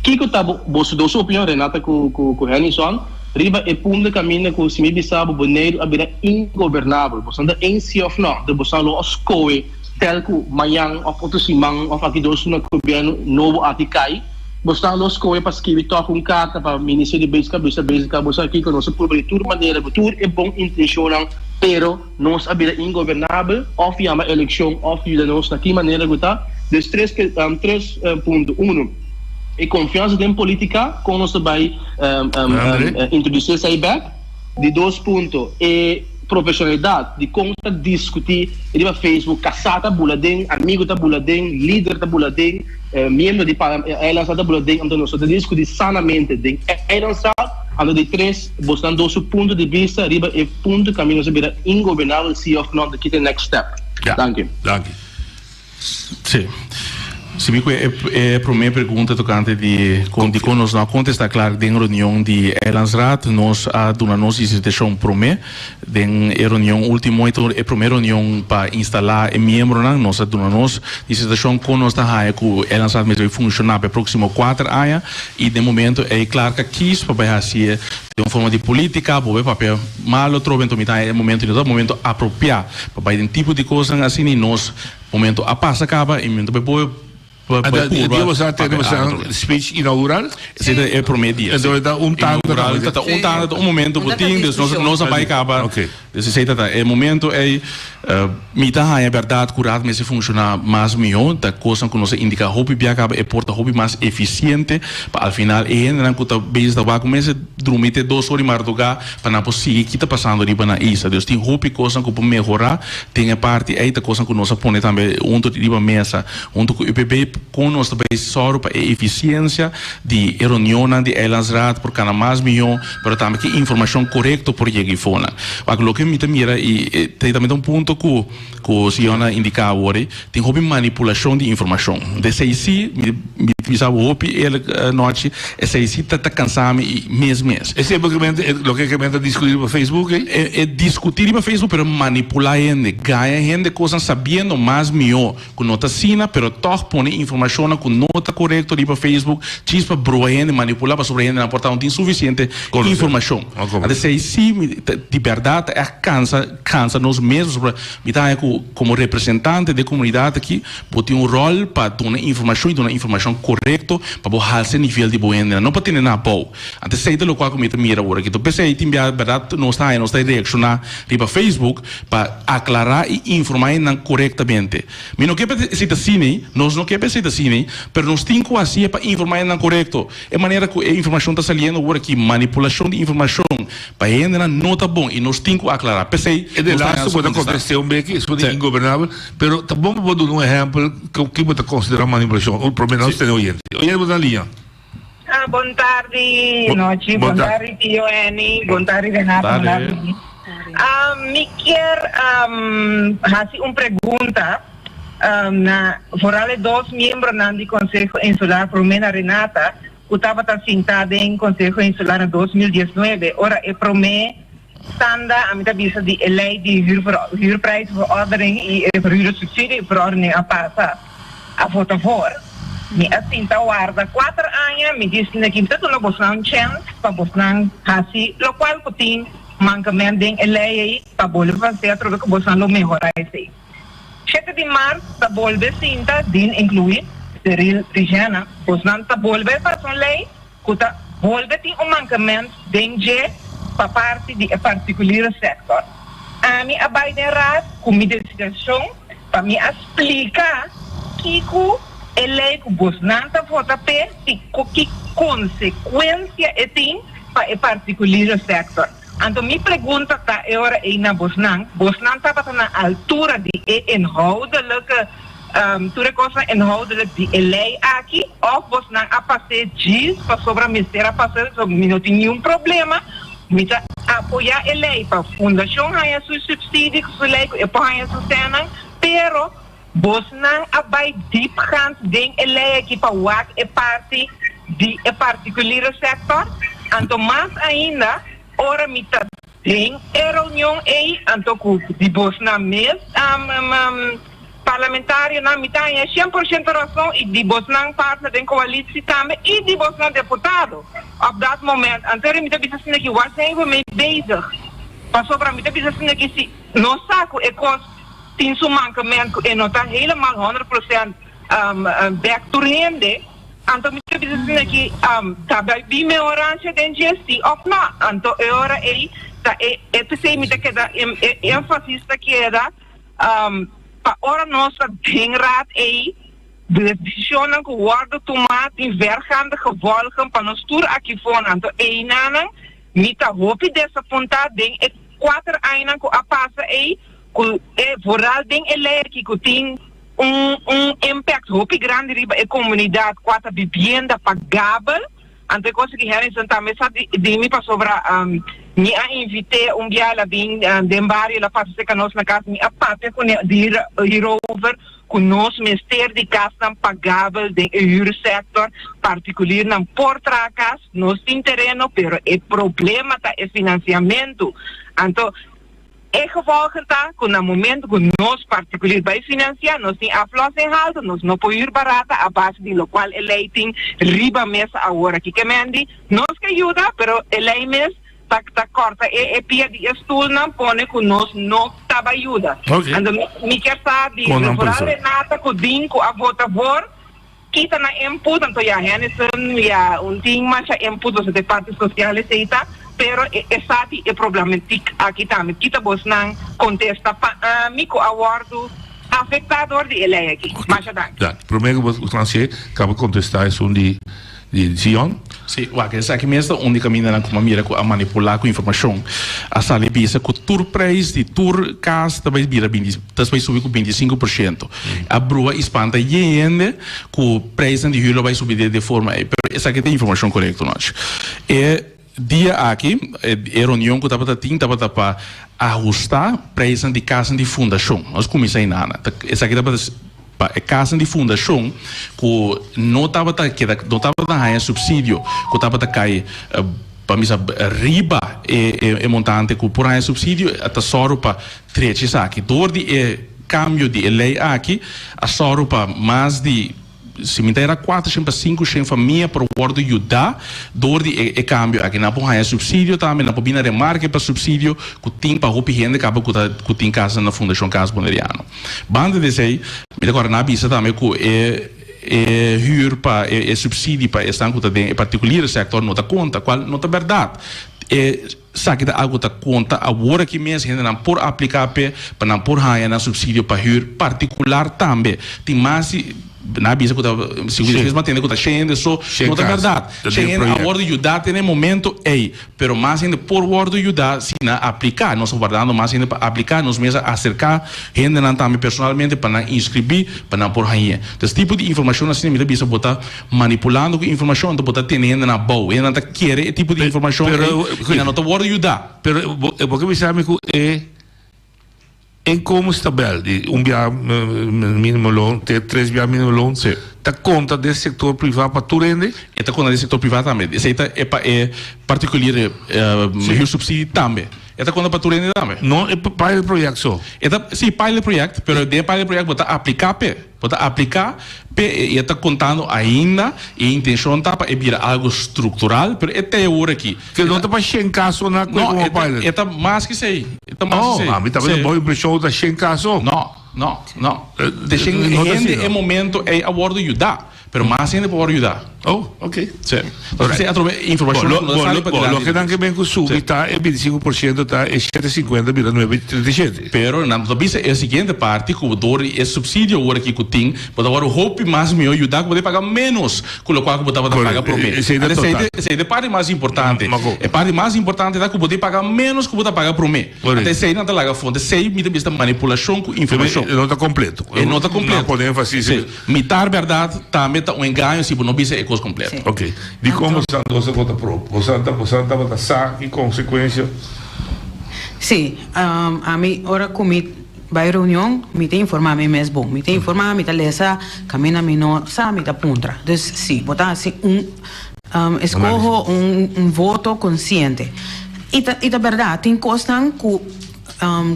que tá você deu sua opinião Renata com Henison riba e punto caminho com se me bisabo boneiro abira ingovernável você anda em si of não de você não escoe telco manhã ou outro simang ou aqui dois no governo novo aticai você não escolhe para escrever toca carta para o ministério de básica você aqui com nossa pública de toda maneira tudo é bom intencional pero nós abrir ingovernável, of uma eleição, of de nós na que maneira que tá. Dus 3.1 e confiança em política, com nós vai introduzir essa back. De 2 pontos e profissionalidade, de como discutir, e de Facebook, casada buladem, amigo da buladem, líder da buladem, membro de elas da buladem, então nós discutir sanamente de herança, ando de 3, bostando 2 pontos de vista, riba e ponto caminho sobre ingovernável, see of not the next step. Danke. Danke. Sim. Se me é a primeira pergunta tocante de quando nós não contestar claro em reunião de Elansraad nós a dona nós instituição promê em reunião última é a primeira reunião para instalar membro nós a dona nós instituição com nós da raia que Elansraad mesmo vai funcionar para próximo 4 anos e de momento é claro que aqui para vai assim de uma forma de política para papel mal outro momento apropriado para um tipo de coisa assim e nós momento a passa acaba e momento depois Temos een speech inaugural? É o primeiro dia. Um momento botinho, nós vai acabar. É momento mita é verdade curado, mas se funciona mais melhor, da coisa que nós indica hobby acaba é porta hobby mais eficiente, para ao final ainda que tá base da vaca começa dormir 2 horas mais do para não conseguir que tá passando ali na isa. Deus tem hobby coisa que pode melhorar, tem a parte aí da coisa que nós põe também onde de mesa, onde o UPB com nós também só para eficiência de reunião de Elansraad por cada mais melhor, para também que informação correta por chegar fora. Agora que me mira e tem também um ponto que o senhor indica agora, tem hobby manipulação de informação. De sei se me pisava hobby ela noite, sei se tá cansado e mês. Esse é o que comenta discutir no Facebook, é discutir no Facebook, pero manipular gente, ganha gente coisas sabendo mais melhor, que não tá sina, pero toch põe informação com nota correta ali para Facebook, diz para broa gente manipular para sobre gente na porta não tem suficiente informação. Até sei se de verdade é cansa nós mesmos sobre como representante da comunidade aqui, pode ter rol para dar informação correta para borrar esse nível de boa não para ter nada bom. Até sei do qual como mira agora que tu pensei tem verdade não está reaccionar para Facebook para aclarar e informar corretamente. Mas não quer ser assim, nós não quer ser assim, mas nós temos que assim para informar correto. É maneira que a informação está saindo agora aqui manipulação de informação para ainda não está bom e nós temos que aclarar. Pensei é de lá isso pode acontecer que isso é ingovernável, mas também vou dar um exemplo que pode considerar manipulação. O problema não tem oyente. Oyente na linha. Boa tarde, noite. Boa tarde, tio Eni. Boa tarde, Renata. Me quer fazer uma pergunta foram 2 membros do Conselho Insular, por mim, Renata, que estava sentada em Conselho Insular em 2019. Ora, é para mim standa a minha vista de lei de huurprijsverordening e huursubsidieverordening a passar a favor. Me assim tá guarda 4 anos, me diz que aqui está tudo no chance para Bolsonaro assim, o qual tem mancamento em lei aí para bolsa fazer através que Bolsonaro melhorar isso. 7 de março tá bolsa cinta din incluir Cyril Regina, Bolsonaro tá bolsa para uma lei que tá bolsa tem mancamento de para parte de particular setor. A minha Biden com minha decisão para me explicar que a lei que Bolsonaro está votando que consequência tem para o particular setor. Então, minha pergunta está agora na Bolsonaro está na altura de inhoudelijke inhoudelijk die lei aqui, of Bolsonaro a passar diz para sobre a ministério a passar, não tem nenhum problema. Mita apoiar a lei para a fundação ganha seu subsídio, que a lei ganha seu cena, pero Bolsonaro vai deep gaan ding a lei aqui para o é parte de particular setor, então mais ainda, ora mita ding a reunião aí, então de Bolsonaro mesmo, parlamentário na metade é 100% razão e de Bolsonaro parte da coalição também e de Bolsonaro deputado. Op dat moment, anterior me disse assim que waar zijn we mee bezig? Passou para mim disse assim que se não saco é coisa tem seu mancamento e não está helemaal 100% back to rende. Então me disse assim que tá bem melhorante de gestão of não. Então agora é Este sei me que da énfasis que da para ora nossa dingraad de decisionen geworden tomaat in vergaande gevolgen van een stoer akifon aan de eenanen niet hopi dessa ponta ding het 4 einan ko apasa vooral ding eleki ko ting impact hopi grande riba e comunidade 4 vivienda pagabel ante cosa que heren santa mesa di mi pa sobra mi a invité dia la ding den barrio la passa que nos na casa mi apate con dir hierover com nós ministério de casa pagável de huursector particular na portracas nós tem terreno pero o problema tá é financiamento então é gevolgen tá com no momento que nós particular vai financiar nós tem aflossing alto nós não pode barata a base de lo qual eleiting riba mesa agora que mendi nós que ajuda pero elei mes tá corta e pia de stoel não pone com nós não tava ajuda ando me quer sabe por Renata com dinco a votavor kita na input então já Henderson já ting mais input dos de parte sociais seita pero sabe o problema aqui também kita bos não contesta mico awardo afetador de ele aqui mas já primeiro o francês acaba contestar isso de Zion. Sim, que é aqui mesmo onde caminha com uma mira a manipular com informação. A sala pensa que o tour preço de tour casa também vira vai subir com 25%. A brua espanta e ainda que o preço de hilo vai subir de forma. Essa aqui tem informação correta nós. E dia aqui a reunião que estava para ajustar preço de casa de fundação. Nós começamos nada. Essa aqui é casa de fundação que não estava a subsídio que estava a cair para mim riba é montante que por aí subsídio até só para 3 aqui dor de cambio de lei aqui a só para mais de se me era 4 para 5 família para o bordo ajudar dor de cambio aqui na porra é subsídio também na pobina remarque para subsídio que tem para roupa renda acaba que tem casa na fundação casa boneriano banda de sei agora na bisa também que huur para subsídio para esta conta de particular sector não dá conta qual não é verdade sabe que algo da conta agora que mesmo ainda não por aplicar para não por raia na subsídio para huur particular também tem mais na bisa que se vocês mantendo que está cheio de só não é verdade cheio a hora de ajudar tem momento pero mais ainda por hora de ajudar se não aplicar nós guardando mais ainda para aplicar nós mesmos acercar gente não também personalmente para não inscrever para não por rainha esse tipo de informação assim me bisa botar manipulando com informação então botar tendo na boa ainda não quer esse tipo de informação que não está hora de ajudar pero porque me sabe que em como estabele de mínimo loan, 3 via mínimo loan, tá conta desse setor privado para tu rende? Tá conta desse setor privado também. Esse é particular o subsídio também. Tá conta para tu rende também. Não é para o projeto só. Sim, para o projeto, mas de para o projeto botar aplicar e está contando ainda e a intenção tá para virar algo estrutural, mas até agora aqui. Que não tá para xencar só na coisa como pilot. É mais que sei. É mais que sei. A mim também boa impressão da xencar só. Não. Deixa em momento é a hora de ajudar, mas mais ainda para ajudar. Oh, ok. Sim. Você a informação lo que dan que bem que sube tá é 25%, tá é 7,50 vira 9,37. Pero na notícia é a seguinte parte que o dor é subsídio agora que tem, para agora o hope mais me ajudar que poder pagar menos com o qual que botava pagar por mês. Essa é a parte mais importante. É a parte mais importante da que poder pagar menos que botar pagar por mês. Até sei não tá lá a fonte, sei me vista manipulação com informação. Não tá completo. Não tá completo. Não podemos fazer isso. Mitar verdade também tá um engano se não visa coisa completa. Ok. De como Sandosa vota pro? Você vota sa e consequência? Sim. A mim, ora comi vai reunião, me tem informar me mesmo. Me tem informar, me tá lesa, caminha me não sa, me tá puntra. Então, sim, botar assim escolho voto consciente. E da verdade, tem coisas que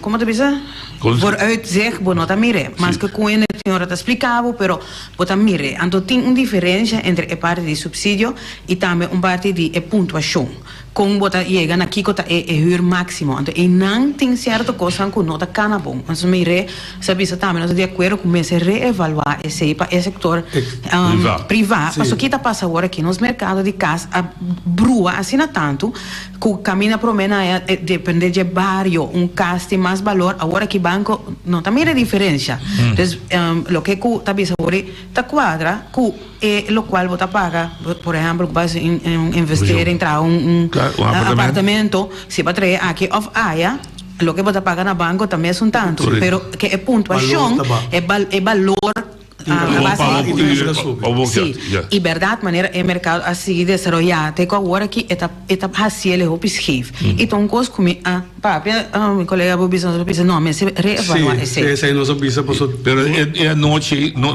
como te dice? Por uitzicht, não tá mire, mas que com ele senhora tá explicado, pero bota mire, então tem uma diferença entre a parte de subsídio e também uma parte de pontuação. com bota chega na kiko é huur máximo então e não tem certa coisa que não tá cana bom então me re sabe se também nós de acordo com esse reevaluar esse para esse sector privado mas o que tá passa agora aqui nos mercados de casa a brua assina tanto que caminha pro mena depende de bairro casa tem mais valor agora que banco não também é diferença então lo que tá bisa agora tá quadra que lo qual você paga por exemplo vas investir entrar apartamento se vai trazer aqui of aya lo que você paga na banco também é um tanto pero que é pontuação é valor e verdade maneira é mercado assim desenvolvido tem agora que eta assim ele hope escreve então coisa como papi meu colega Bobi não mas se reevaluar esse não só bisa pero é noite não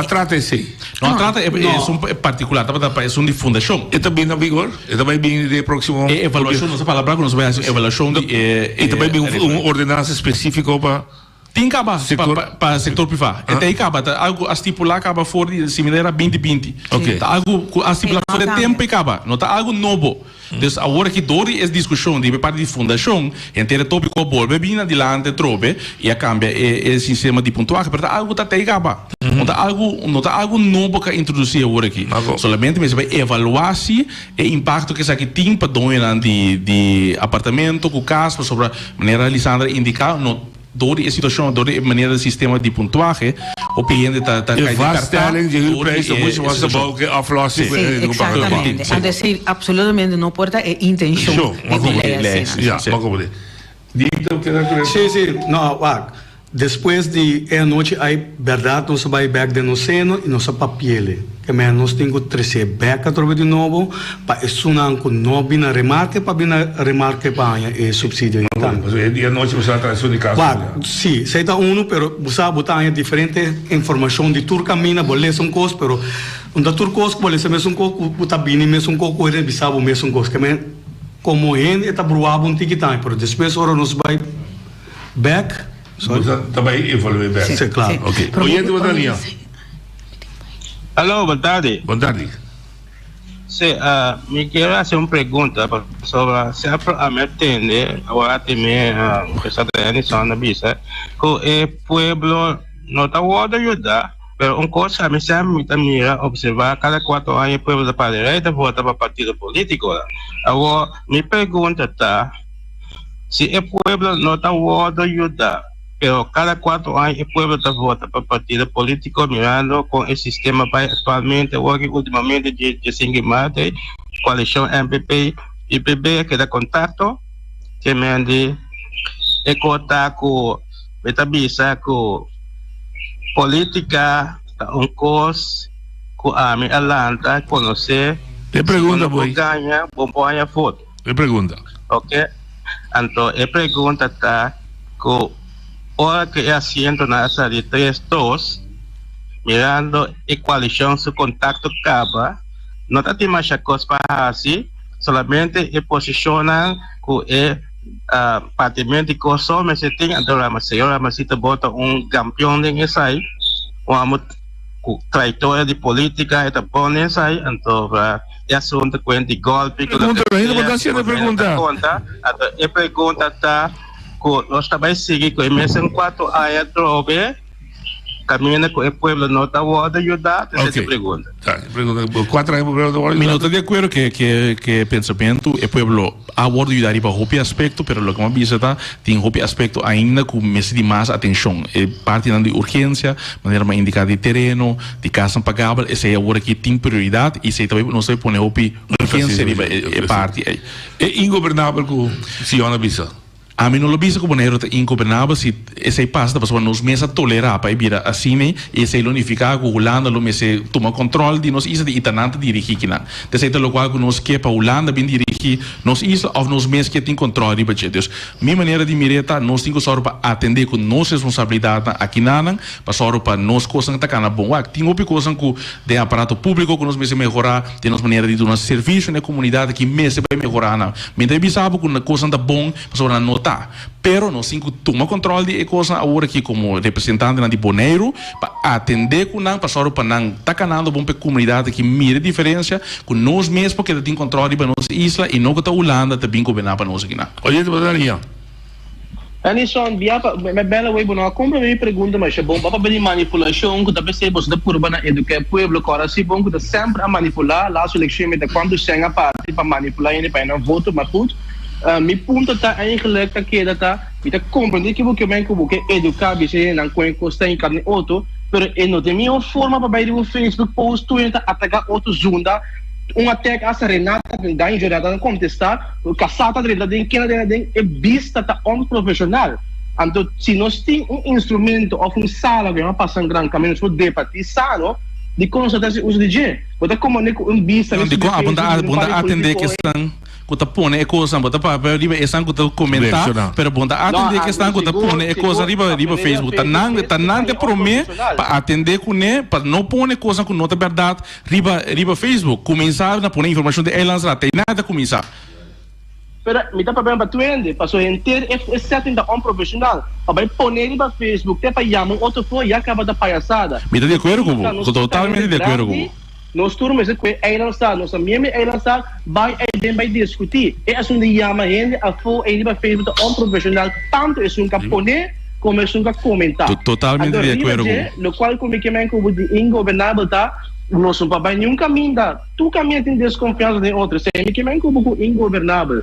trata esse não trata é um particular é de fundação e também na vigor e também bem de próximo evaluação não se palavra não se vai evaluação e também bem ordenança específica para tem acaba para sector privado até acaba algo a estipular acaba fora de similar a 2020 algo a estipular fora de tempo acaba não tá algo novo então agora que dori essa discussão de parte de fundação inteiro tópico volve bem adiante trobe e a cambia esse sistema de pontuagem para algo tá até acaba não tá algo novo que introduzir agora aqui solamente mas vai evaluar se o impacto que isso aqui tem para dona de apartamento com casa sobre a maneira Alessandra indicar door a situação, door a maneira do sistema de pontuagem, o cliente está vaststelling de uw prijs, dan moet je wat de balken aflossen. Exatamente. A decir, absolutamente não importa a intenção. Sim, não, depois de a noite, aí, verdade, nós vai back de noceno e nossa papel. Que nós temos que trazer back através de novo, para estudar com novo na remarca, para remarca para o subsídio. E a noite você vai trazer de casa? Sim, sei da mas você botar diferente informação de tur caminho, boleh são coisas, pero da tur coisas boleh ser mesmo coisa, botar bem mesmo coisa, coisa bisabo mesmo coisa, que como ele está bruado tiquitan, pero depois ora nós vai back. Também evoluir bem. Sim, claro. Ok. Oyente, boa tarde. Alô, boa tarde. Boa tarde. Sim, me quero fazer uma pergunta sobre se a me entender, agora também essa tradição na bisa, que o pueblo não está pode ajudar, mas uma coisa me chama mira observar cada 4 anos o pueblo para a direita vota para partido político. Agora, me pergunta está se o pueblo não está pode ajudar, pero cada 4 años el pueblo está vota para partido político mirando con el sistema actualmente o últimamente de Singimate, coalición MPP y PB que da contacto que me han de ecota con metabisa con política un cos con a mi alanta conocer te pregunta voy gana bomboña foto te pregunta okay entonces el pregunta está con ahora que haciendo nada de 3-2 mirando a coalición su contacto acaba no está más cosas para así solamente posicionan con el partido de cosas me se tiene entonces la señora Masita vota un campeón en esa ahí o trayectoria de política está pone esa ahí entonces el asunto cuenta de golpe pregunta está nós também seguimos com mesmo 4 anos trobe caminha com o pueblo não está pode ajudar essa pergunta. Pergunta 4 anos minuto de acordo que pensamento o pueblo pode ajudar para outro aspecto, pero lo que me dice está tem outro aspecto ainda com mais atenção. Parte da urgência, maneira mais indicar de terreno, de casa pagável, esse é agora que tem prioridade e se também não se põe urgência é parte é ingovernável com Siona Bisa. A mim não lo bisa como maneira ingovernável se esse passa para nos mesa tolerar para ir assim né e se unificar com Holanda lo mese toma controle de nós isso de itanante dirigir que não desse lo qual nós que para Holanda bem dirigir nós isso ou nós mes que tem controle de budgetos minha maneira de mireta nós temos só para atender com nossa responsabilidade aqui não para só para nós coisas que tá na bom tem outra coisa com de aparato público que nós mese melhorar de nossa maneira de dar serviço na comunidade que mese vai melhorar não me deve saber com coisa da bom para só não tá. Pero nós temos que tomar controle de coisa agora aqui como representante de Bonaire para atender com nós, para só para não tá canando bom para a comunidade que mira a diferença com nós mesmos porque tem controle para nossa isla e não que a Holanda também governar para nós aqui na. Olha, Bonaria. Anison, me bela way bono, compra me pergunta mas é bom, para bem manipulação, que também se você da urbana educar pueblo, agora se bom que sempre a manipular, lá a eleição me quando chega a parte para manipular e para não voto, mas put. Mi punto tá eigenlijk que tá me compreender que você bem que educar bem não com custa em carne auto, pero não tem nenhuma forma para ir no Facebook post tu entra atacar outro zunda ataque a Renata que dá injuriada contestar o caçata de quem é vista tá profissional. Então se nós tem instrumento ou sala que passa um grande caminho para debater sano de como se deve uso de gente, você como vista de como atender questão que pone coisa bota para riba essa que comentar pero bom atender questão que pone coisa riba Facebook tá não te promete para atender com né para não pôr coisa com nota verdade riba Facebook começar a pôr informação de elas lá tem nada começar. Pero me dá problema para tu ende, passou inteiro é certo ainda profissional, para pôr riba Facebook, até para chamar outro foi e acaba da palhaçada. Me dá de acordo com você, totalmente de acordo com nós turmas que é lançado, nós mesmo é lançado, vai discutir. É assim de chamar ele a for ele vai fazer um profissional tanto é um caponé como é um comentar. Totalmente de acordo com. No qual como que me como de ingovernável tá, nós não vai nenhum caminho da, tu caminho tem desconfiança de outro, se me que me como ingovernável.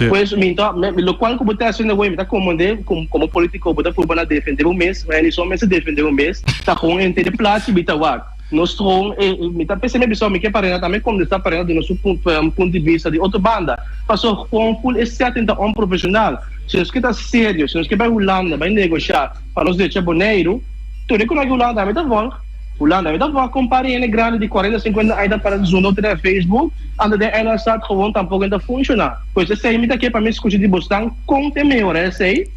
Pois então, no qual como tá sendo o tá como político, botar por bana defender o mês, mas ele só me se defender o mês, tá com entre de plate bitawa. Nós estamos, me está pensando pessoal, me quer parar também como está parando do nosso ponto de vista de outra banda. Passou com full é certo então profissional. Se nós quer sério, se nós quer vai Holanda, vai negociar, para nós deixar Bonaire, tu reconhece Holanda, vai dar volta. Holanda, vai dar volta, compare ele grande de 40, 50 ainda para zona outra Facebook, anda de ela sabe que tampouco ainda funciona. Pois esse aí me está aqui para me escutar de Boston, conte melhor, esse aí.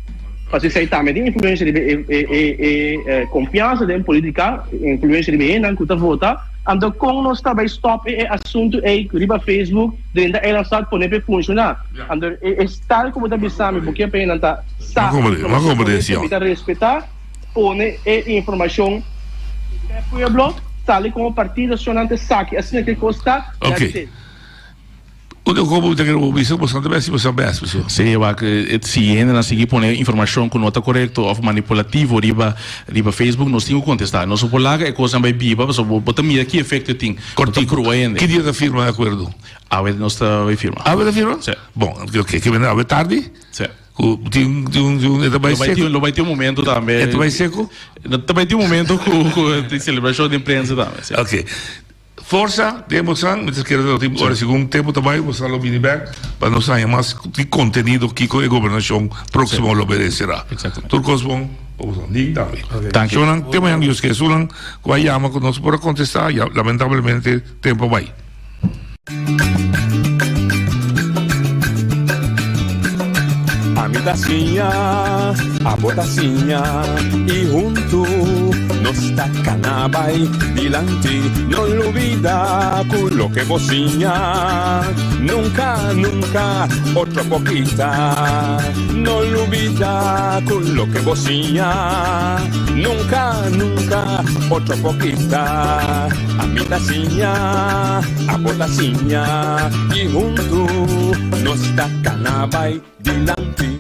Porque se também tem influência de confiança de política, influência de bem, não custa votar. Então, como nós também stop o assunto aí riba Facebook, dentro ela sabe poder para funcionar. Então, tal como da bisame, porque para não tá uma compreensão. Para respeitar, pone informação do pueblo, tal como partido sonante saque, assim que custa. Ok. Como você quer bastante bem, você bem, pessoal. Sim, eu acho que se ainda não seguir pôr informação que não está correto ou manipulativo riba Facebook, nós temos que contestar. Nós por lá é coisa mais viva, mas bota mira que efeito tem. Corti cru ainda. Que dia da firma de acordo? A ver, nós está vai firma. A ver da firma? Sim. Bom, ok, que vem a ver tarde? Sim. Vai ter um momento também. Vai seco? Também tem um momento com celebração de imprensa também. Ok. Força, demonstrar, mas quero ter agora segundo tempo também, vou falar o feedback para nós sair mais de conteúdo que a governação próxima lo obedecerá. Exatamente. Turcos bom, vamos dizer também. Thank you. Sonan, tema yang yus que sonan, vai chamar que nós para contestar, e lamentavelmente tempo vai. A mi tacinha, a botacinha e junto nos tacanabay dilante, no olvida con lo que bocina, nunca, nunca otra poquita, no olvida con lo que bocina, nunca, nunca otra poquita, a mi tacinha, a botacinha y junto nos tacanabay dilante.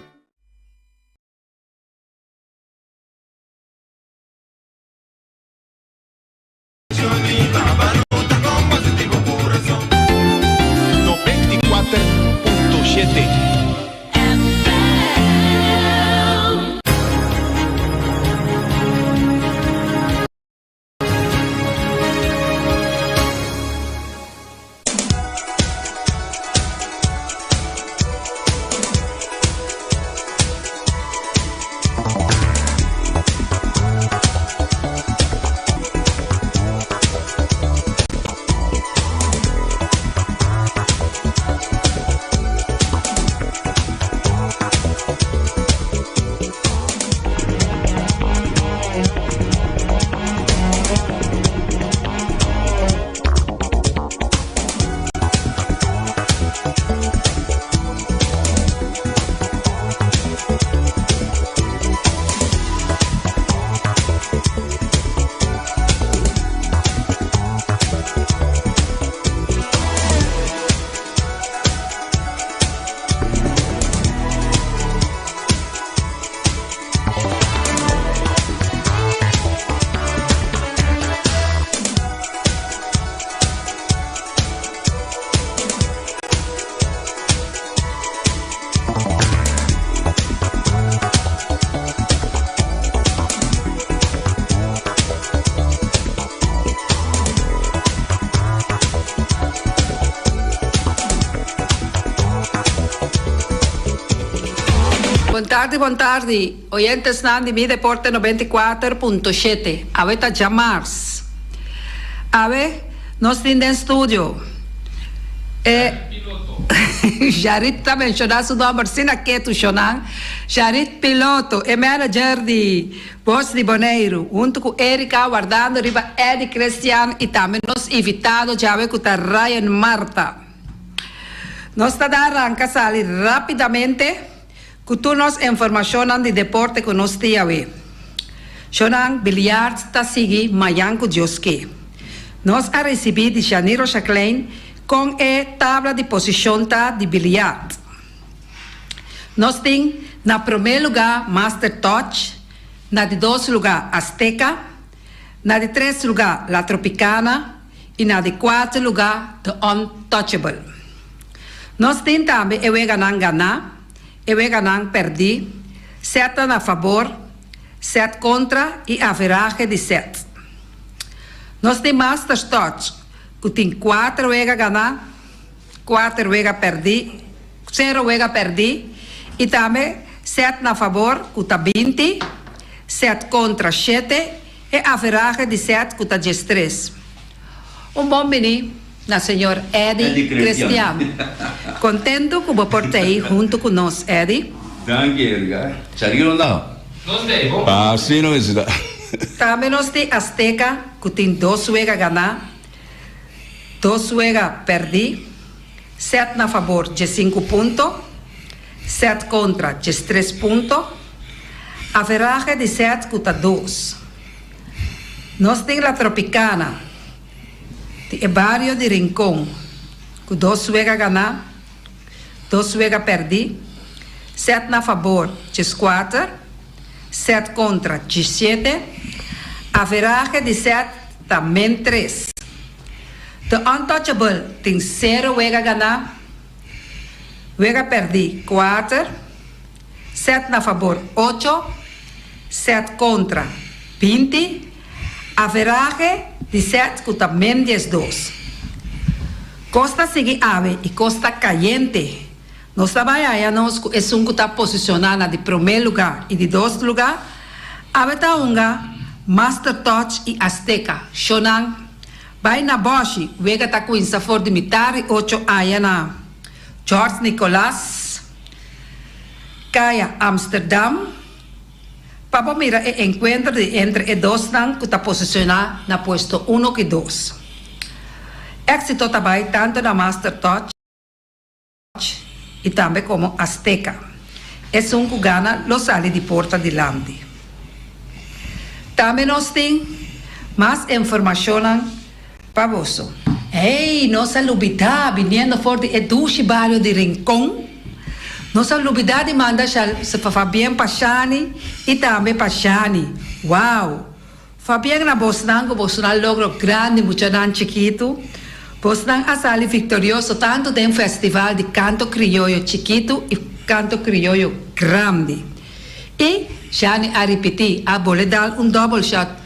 Buon tardi. Oyentes Nandi, mi Deporte 94.7. Aveta Jamars. Ave, nos tiene en studio. Jarit está mencionando su nombre, sin que tu shonan. Jarit Piloto, manager de Voz de Boneiro, junto com Erika guardando riba Eddie Cristian e também nos invitados já com a Ryan Marta. Nós está dando arranca salir rapidamente com todas as informações de deporte que nós temos. Shonan bilhar está seguindo Mayanko Dioski. Nós a receber de Janeiro Jacqueline com a tabla de posição de bilhar. Nós temos, na primeiro lugar, Master Touch, na de 2 lugar, Azteca, na de 3 lugar, La Tropicana e na de 4 lugar, The Untouchable. Nós temos também eu ganhar, eu perder, 7 a favor, 7 contra e averagem de 7. Nós temos Master Touch, que tem 4 ganhar, 4 perder, 0 perder, e também 7 na favor, que está 20, 7 contra 7, e a averagem de 7, que está 13. Bom menino, na senhor Eddie Cristian. Contento que eu portei junto com nós, Eddie. Thank you, Erika. Charigo não. Sim, não é. Também nós temos Azteca, que tem 2 ganhar, 2 perder, 7 na favor, 5 pontos, 7 contra, 3 pontos, a averagem de 7 que está 2. Nós temos a Tropicana, o barrio de Rincón, que 2 ganhar, 2 perder, 7 na favor, 4, 7 contra, 7, a averagem de 7 também 3. The Untouchable tem 0 ganhar, perder 4, 7 na favor 8, 7 contra 20, averagem de 7 que também 12. Costa Sigui Ave e Costa Caliente. Nós trabalhamos com esse que está posicionado de primeiro lugar e de 2 lugar. Ave Taunga, Master Touch e Azteca. Shonan. Vai na Bosch, vega está com o sabor de Mitari 8 na George Nicolas, Kaya Amsterdam, para mira o encontro entre os 2 que está posicionado na puesto 1 e 2. Éxito também tanto na Master Touch e também como Azteca. É que ganha los ali de Porta de Landi. Também nós temos mais informação para você. Ei, nossa lubida vindo for de Eduche Barrio de Rincón. Nossa lubida de manda se Fabián Pachani e também Pachani. Uau! Fabián na Bosnang logro grande, muito chiquito. Bosnang a sali victorioso tanto de festival de canto criollo chiquito e canto criollo grande. E Shani a repetir, a boledal double shot